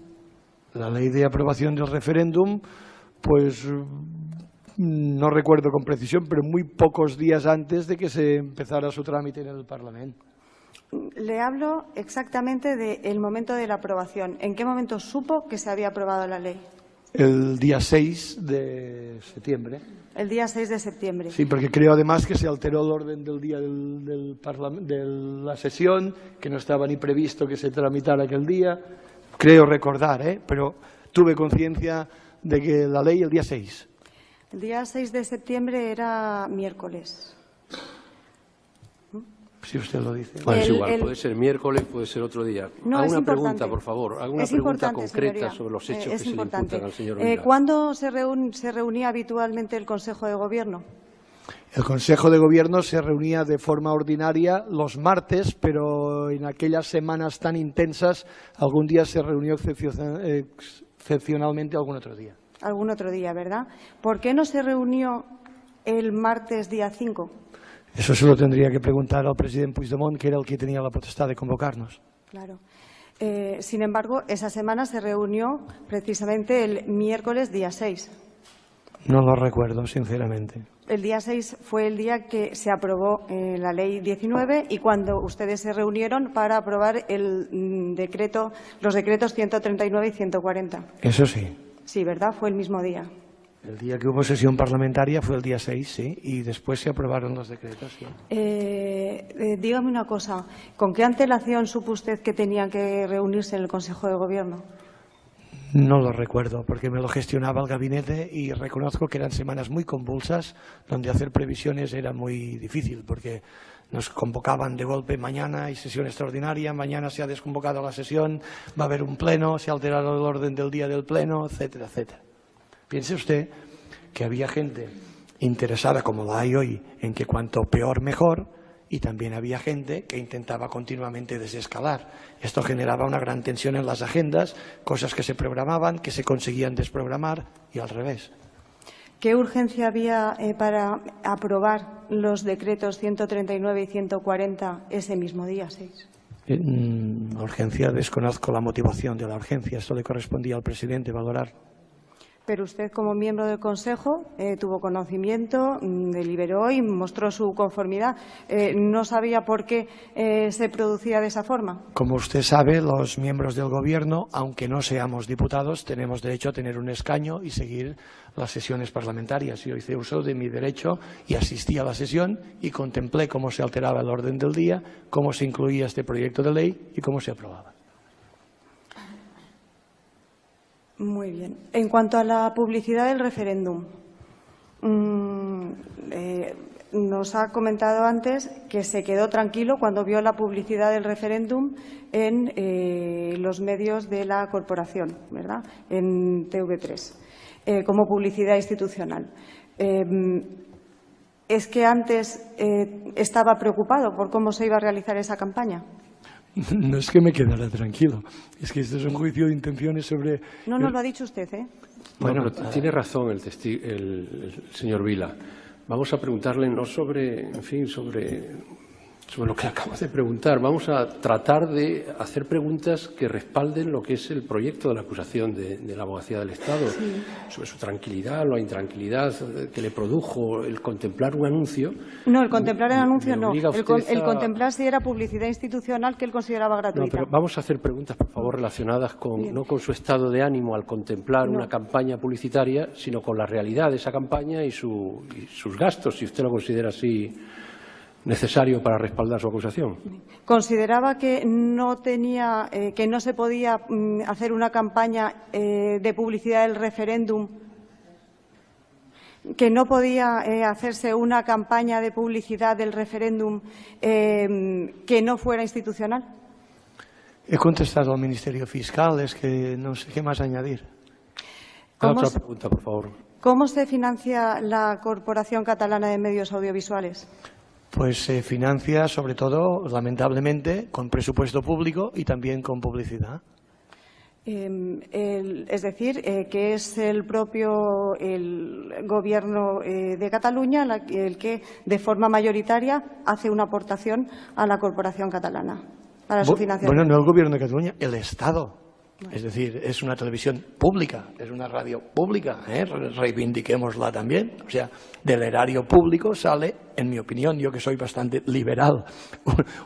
La Ley de aprobación del referéndum, pues no recuerdo con precisión, pero muy pocos días antes de que se empezara su trámite en el Parlamento. Le hablo exactamente del momento de la aprobación. ¿En qué momento supo que se había aprobado la ley? El día 6 de septiembre. El día 6 de septiembre. Sí, porque creo además que se alteró el orden del día de la sesión, que no estaba ni previsto que se tramitara aquel día. Creo recordar, pero tuve conciencia de que la ley el día 6. El día 6 de septiembre era miércoles. si usted lo dice. Bueno, es igual, puede ser miércoles, puede ser otro día. No, haga es una importante. pregunta, por favor. Haga una Es pregunta importante, concreta señoría. sobre los hechos que Es se le importante. imputan al señor Vila. ¿Cuándo se reunía habitualmente el Consejo de Gobierno? El Consejo de Gobierno se reunía de forma ordinaria los martes, pero en aquellas semanas tan intensas, algún día se reunió excepcionalmente algún otro día. Algún otro día, ¿verdad? ¿Por qué no se reunió el martes día 5? Eso se lo tendría que preguntar al presidente Puigdemont, que era el que tenía la potestad de convocarnos. Claro. Sin embargo, esa semana se reunió precisamente el miércoles día 6. No lo recuerdo, sinceramente. El día 6 fue el día que se aprobó la Ley 19 y cuando ustedes se reunieron para aprobar los decretos 139 y 140. Eso sí. Sí, ¿verdad? Fue el mismo día. El día que hubo sesión parlamentaria fue el día 6, sí, y después se aprobaron los decretos. Sí. Dígame una cosa, ¿con qué antelación supo usted que tenían que reunirse en el Consejo de Gobierno? No lo recuerdo, porque me lo gestionaba el gabinete y reconozco que eran semanas muy convulsas, donde hacer previsiones era muy difícil, porque nos convocaban de golpe: mañana hay sesión extraordinaria, mañana se ha desconvocado la sesión, va a haber un pleno, se ha alterado el orden del día del pleno, etcétera, etcétera. Piense usted que había gente interesada, como la hay hoy, en que cuanto peor mejor, y también había gente que intentaba continuamente desescalar. Esto generaba una gran tensión en las agendas, cosas que se programaban, que se conseguían desprogramar y al revés. ¿Qué urgencia había para aprobar los decretos 139 y 140 ese mismo día 6? Urgencia, desconozco la motivación de la urgencia. Esto le correspondía al presidente valorar. Pero usted, como miembro del Consejo, tuvo conocimiento, deliberó y mostró su conformidad. ¿No sabía por qué se producía de esa forma? Como usted sabe, los miembros del Gobierno, aunque no seamos diputados, tenemos derecho a tener un escaño y seguir las sesiones parlamentarias. Yo hice uso de mi derecho y asistí a la sesión y contemplé cómo se alteraba el orden del día, cómo se incluía este proyecto de ley y cómo se aprobaba. Muy bien. En cuanto a la publicidad del referéndum, nos ha comentado antes que se quedó tranquilo cuando vio la publicidad del referéndum en los medios de la corporación, ¿verdad?, en TV3, como publicidad institucional. ¿Es que antes estaba preocupado por cómo se iba a realizar esa campaña? No es que me quedara tranquilo, es que esto es un juicio de intenciones sobre... No nos lo ha dicho usted, ¿eh? Bueno, pero tiene razón el señor Vila. Vamos a preguntarle no sobre, en fin, sobre lo que acabo de preguntar. Vamos a tratar de hacer preguntas que respalden lo que es el proyecto de la acusación de la Abogacía del Estado, sí, sobre su tranquilidad, la intranquilidad que le produjo el contemplar un anuncio. No, el contemplar el anuncio no. El contemplar si era publicidad institucional que él consideraba gratuita. No, pero vamos a hacer preguntas, por favor, relacionadas con, no con su estado de ánimo al contemplar una campaña publicitaria, sino con la realidad de esa campaña y sus gastos, si usted lo considera así necesario para respaldar su acusación. ¿Consideraba que no se podía hacer una campaña de publicidad del referéndum, que no podía hacerse una campaña de publicidad del referéndum que no fuera institucional? He contestado al Ministerio Fiscal, es que no sé qué más añadir. Otra pregunta, por favor. ¿Cómo se financia la Corporación Catalana de Medios Audiovisuales? Pues se financia, sobre todo, lamentablemente, con presupuesto público y también con publicidad. Es decir, que es el propio Gobierno de Cataluña el que, de forma mayoritaria, hace una aportación a la Corporación Catalana para su financiación. Bueno, no el Gobierno de Cataluña, el Estado. Es decir, es una televisión pública, es una radio pública, reivindiquémosla también. O sea, del erario público sale, en mi opinión, yo que soy bastante liberal,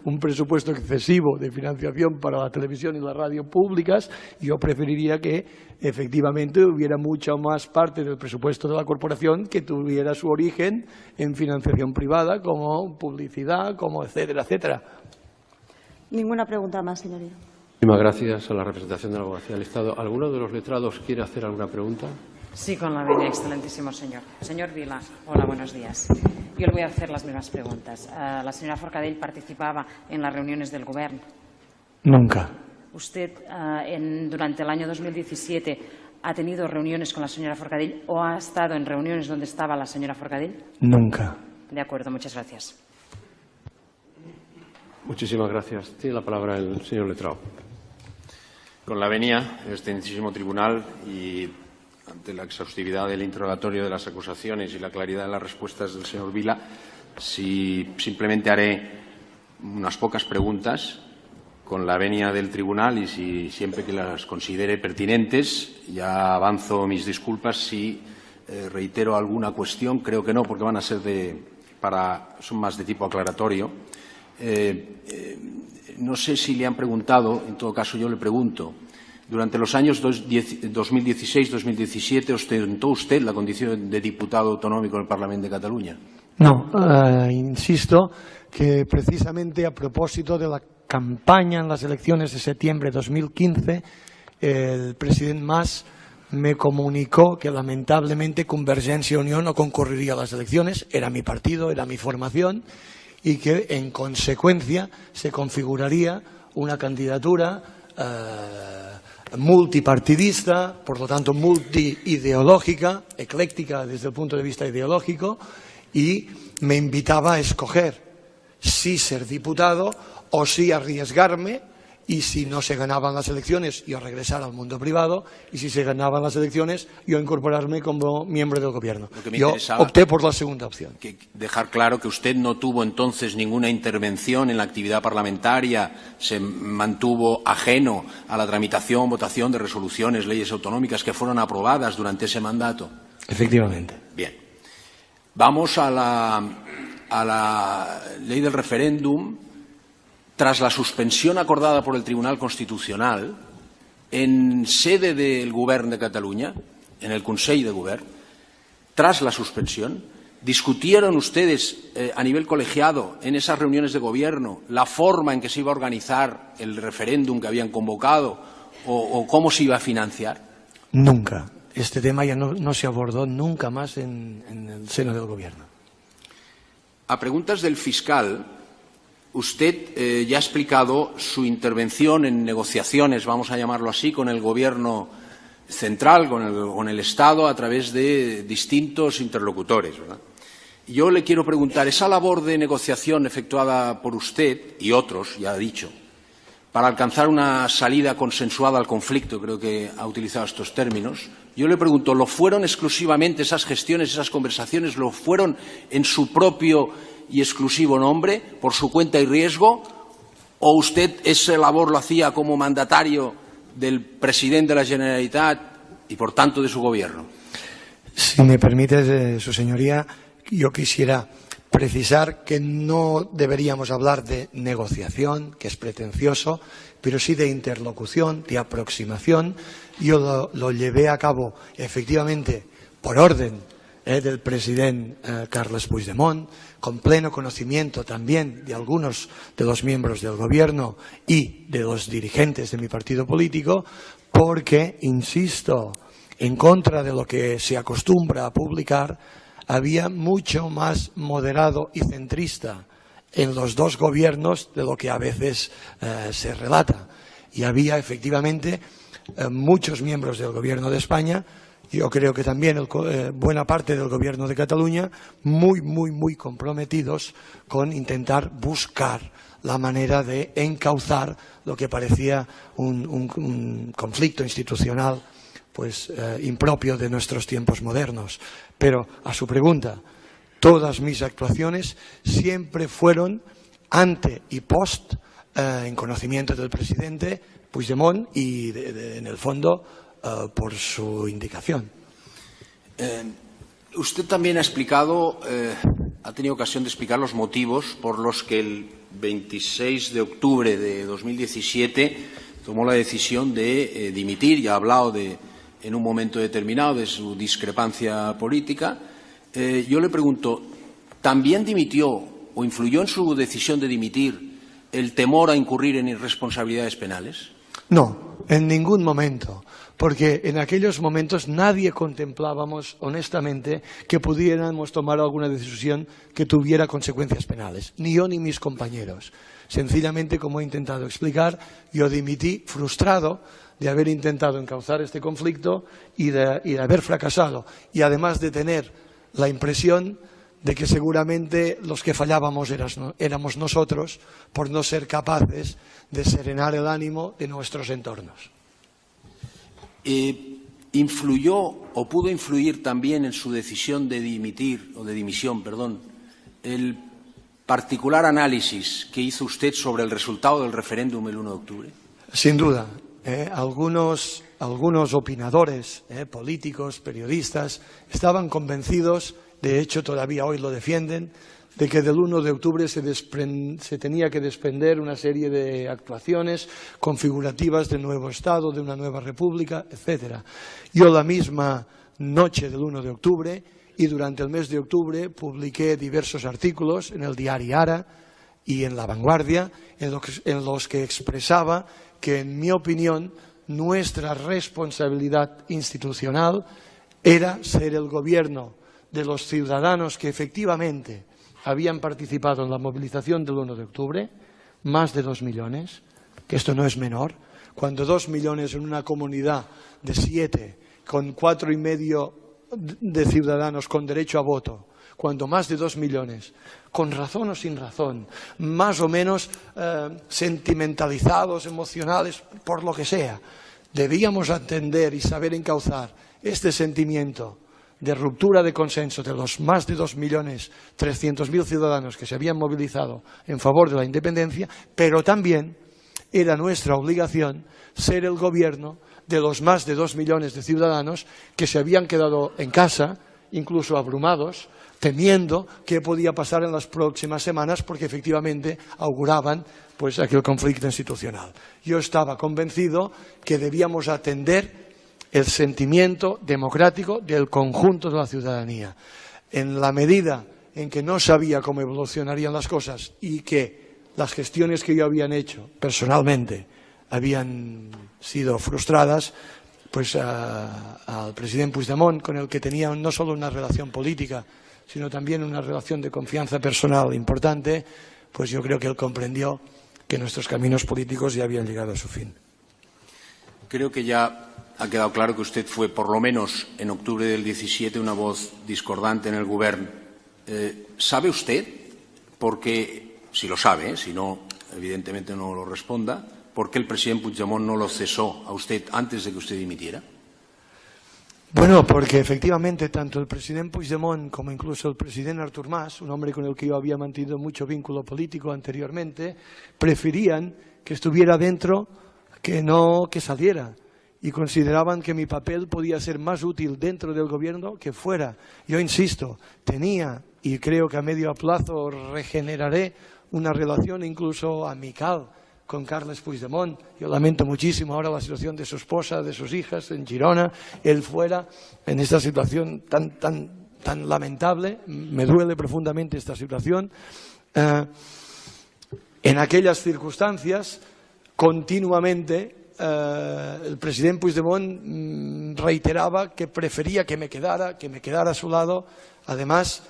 un presupuesto excesivo de financiación para la televisión y la radio públicas. Yo preferiría que efectivamente hubiera mucha más parte del presupuesto de la corporación que tuviera su origen en financiación privada, como publicidad, como etcétera, etcétera. Ninguna pregunta más, señoría. Muchísimas gracias a la representación de la Abogacía del Estado. ¿Alguno de los letrados quiere hacer alguna pregunta? Sí, con la venia, excelentísimo señor. Señor Vila, hola, buenos días. Yo le voy a hacer las mismas preguntas. ¿La señora Forcadell participaba en las reuniones del Gobierno? Nunca. ¿Usted durante el año 2017 ha tenido reuniones con la señora Forcadell o ha estado en reuniones donde estaba la señora Forcadell? Nunca. De acuerdo, muchas gracias. Muchísimas gracias. Tiene la palabra el señor letrado. Con la venia, el excelentísimo tribunal y ante la exhaustividad del interrogatorio de las acusaciones y la claridad de las respuestas del señor Vila, simplemente haré unas pocas preguntas con la venia del tribunal y siempre que las considere pertinentes. Ya avanzo mis disculpas si reitero alguna cuestión. Creo que no, porque van a ser son más de tipo aclaratorio. No sé si le han preguntado, en todo caso yo le pregunto. Durante los años 2016-2017 ostentó usted la condición de diputado autonómico del Parlamento de Cataluña. No, insisto que precisamente a propósito de la campaña en las elecciones de septiembre de 2015, el presidente Mas me comunicó que lamentablemente Convergencia y Unión no concurriría a las elecciones, era mi partido, era mi formación, y que en consecuencia se configuraría una candidatura multipartidista, por lo tanto multiideológica, ecléctica desde el punto de vista ideológico, y me invitaba a escoger si ser diputado o si arriesgarme, y si no se ganaban las elecciones yo regresar al mundo privado, y si se ganaban las elecciones yo incorporarme como miembro del gobierno. Yo opté por la segunda opción. Dejar claro que usted no tuvo entonces ninguna intervención en la actividad parlamentaria, se mantuvo ajeno a la tramitación, votación de resoluciones, leyes autonómicas que fueron aprobadas durante ese mandato. Efectivamente. Bien. Vamos a la ley del referéndum. Tras la suspensión acordada por el Tribunal Constitucional, en sede del Govern de Cataluña, en el Consell de Govern, tras la suspensión, ¿discutieron ustedes a nivel colegiado en esas reuniones de gobierno la forma en que se iba a organizar el referéndum que habían convocado o cómo se iba a financiar? Nunca. Este tema ya no se abordó nunca más en el seno del gobierno. A preguntas del fiscal, usted ya ha explicado su intervención en negociaciones, vamos a llamarlo así, con el Gobierno central, con el Estado, a través de distintos interlocutores, ¿verdad? Yo le quiero preguntar, esa labor de negociación efectuada por usted y otros, ya ha dicho, para alcanzar una salida consensuada al conflicto, creo que ha utilizado estos términos, yo le pregunto, ¿lo fueron exclusivamente esas gestiones, esas conversaciones, lo fueron en su propio y exclusivo nombre, por su cuenta y riesgo, o usted esa labor lo hacía como mandatario del presidente de la Generalitat y, por tanto, de su gobierno? Si me permite, su señoría, yo quisiera precisar que no deberíamos hablar de negociación, que es pretencioso, pero sí de interlocución, de aproximación. Yo lo llevé a cabo, efectivamente, por orden del presidente Carles Puigdemont, con pleno conocimiento también de algunos de los miembros del Gobierno y de los dirigentes de mi partido político, porque, insisto, en contra de lo que se acostumbra a publicar, había mucho más moderado y centrista en los dos gobiernos de lo que a veces se relata. Y había, efectivamente, muchos miembros del Gobierno de España, yo creo que también buena parte del Gobierno de Cataluña, muy comprometidos con intentar buscar la manera de encauzar lo que parecía un conflicto institucional pues impropio de nuestros tiempos modernos. Pero a su pregunta, todas mis actuaciones siempre fueron ante y post en conocimiento del presidente Puigdemont y en el fondo por su indicación. Usted también ha explicado, ha tenido ocasión de explicar los motivos por los que el 26 de octubre de 2017 tomó la decisión de dimitir. Ya ha hablado en un momento determinado de su discrepancia política. Yo le pregunto, ¿también dimitió o influyó en su decisión de dimitir el temor a incurrir en irresponsabilidades penales? No, en ningún momento, porque en aquellos momentos nadie contemplábamos honestamente que pudiéramos tomar alguna decisión que tuviera consecuencias penales, ni yo ni mis compañeros. Sencillamente, como he intentado explicar, yo dimití frustrado de haber intentado encauzar este conflicto y de haber fracasado, y además de tener la impresión de que seguramente los que fallábamos éramos nosotros por no ser capaces de serenar el ánimo de nuestros entornos. ¿Influyó o pudo influir también en su decisión de dimitir, o de dimisión, perdón, el particular análisis que hizo usted sobre el resultado del referéndum el 1 de octubre? Sin duda. Algunos opinadores, políticos, periodistas, estaban convencidos, de hecho todavía hoy lo defienden, de que del 1 de octubre se tenía que desprender una serie de actuaciones configurativas del nuevo Estado, de una nueva república, etc. Yo la misma noche del 1 de octubre y durante el mes de octubre publiqué diversos artículos en el diario Ara y en La Vanguardia en los que expresaba que, en mi opinión, nuestra responsabilidad institucional era ser el gobierno de los ciudadanos que efectivamente habían participado en la movilización del 1 de octubre, más de 2 millones, que esto no es menor, cuando 2 millones en una comunidad de 7, con 4,5 de ciudadanos con derecho a voto, cuando más de 2 millones, con razón o sin razón, más o menos sentimentalizados, emocionales, por lo que sea, debíamos atender y saber encauzar este sentimiento de ruptura de consenso de los más de 2.300.000 ciudadanos que se habían movilizado en favor de la independencia, pero también era nuestra obligación ser el gobierno de los más de 2 millones de ciudadanos que se habían quedado en casa, incluso abrumados, temiendo qué podía pasar en las próximas semanas, porque efectivamente auguraban pues aquel conflicto institucional. Yo estaba convencido que debíamos atender el sentimiento democrático del conjunto de la ciudadanía. En la medida en que no sabía cómo evolucionarían las cosas y que las gestiones que yo había hecho personalmente habían sido frustradas, pues al presidente Puigdemont, con el que tenía no solo una relación política, sino también una relación de confianza personal importante, pues yo creo que él comprendió que nuestros caminos políticos ya habían llegado a su fin. Creo que ya ha quedado claro que usted fue, por lo menos en octubre del 17, una voz discordante en el Gobierno. ¿Sabe usted, porque, si lo sabe, si no, evidentemente no lo responda, por qué el presidente Puigdemont no lo cesó a usted antes de que usted dimitiera? Bueno, porque efectivamente tanto el presidente Puigdemont como incluso el presidente Artur Mas, un hombre con el que yo había mantenido mucho vínculo político anteriormente, preferían que estuviera dentro que no que saliera, y consideraban que mi papel podía ser más útil dentro del gobierno que fuera. Yo insisto, tenía, y creo que a medio plazo regeneraré, una relación incluso amical con Carles Puigdemont. Yo lamento muchísimo ahora la situación de su esposa, de sus hijas en Girona, él fuera en esta situación tan lamentable. Me duele profundamente esta situación. En aquellas circunstancias, continuamente, el presidente Puigdemont reiteraba que prefería que me quedara a su lado. Además,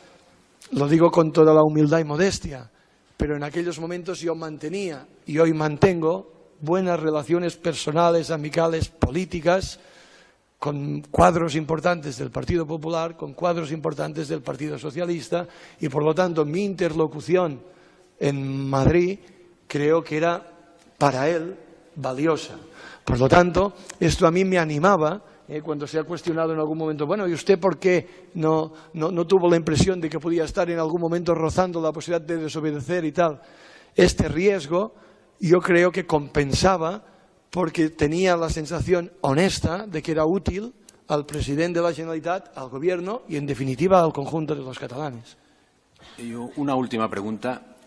lo digo con toda la humildad y modestia, pero en aquellos momentos yo mantenía y hoy mantengo buenas relaciones personales, amicales, políticas, con cuadros importantes del Partido Popular, con cuadros importantes del Partido Socialista, y por lo tanto mi interlocución en Madrid creo que era para él valiosa. Por lo tanto, esto a mí me animaba cuando se ha cuestionado en algún momento, bueno, ¿y usted por qué no tuvo la impresión de que podía estar en algún momento rozando la posibilidad de desobedecer y tal? Este riesgo yo creo que compensaba, porque tenía la sensación honesta de que era útil al presidente de la Generalitat, al Gobierno y, en definitiva, al conjunto de los catalanes. Una última pregunta.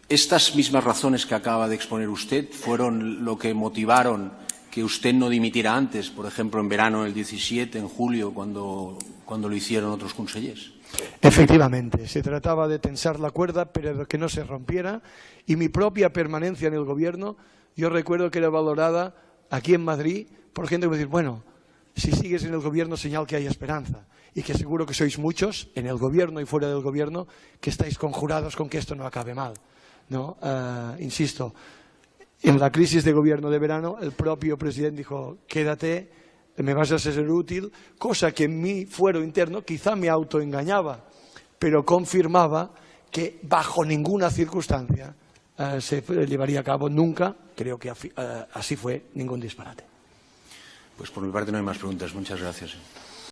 ¿Estas mismas razones que acaba de exponer usted fueron lo que motivaron que usted no dimitiera antes, por ejemplo, en verano del 17, en julio, cuando lo hicieron otros consellers? Efectivamente, se trataba de tensar la cuerda, pero de que no se rompiera, y mi propia permanencia en el Gobierno, yo recuerdo que era valorada aquí en Madrid por gente que me dice, bueno, si sigues en el gobierno señal que hay esperanza, y que seguro que sois muchos, en el gobierno y fuera del gobierno, que estáis conjurados con que esto no acabe mal, ¿no? Insisto, en la crisis de gobierno de verano el propio presidente dijo, quédate, me vas a ser útil, cosa que en mi fuero interno quizá me autoengañaba, pero confirmaba que bajo ninguna circunstancia se llevaría a cabo nunca, creo que así fue, ningún disparate. Pues por mi parte no hay más preguntas. Muchas gracias.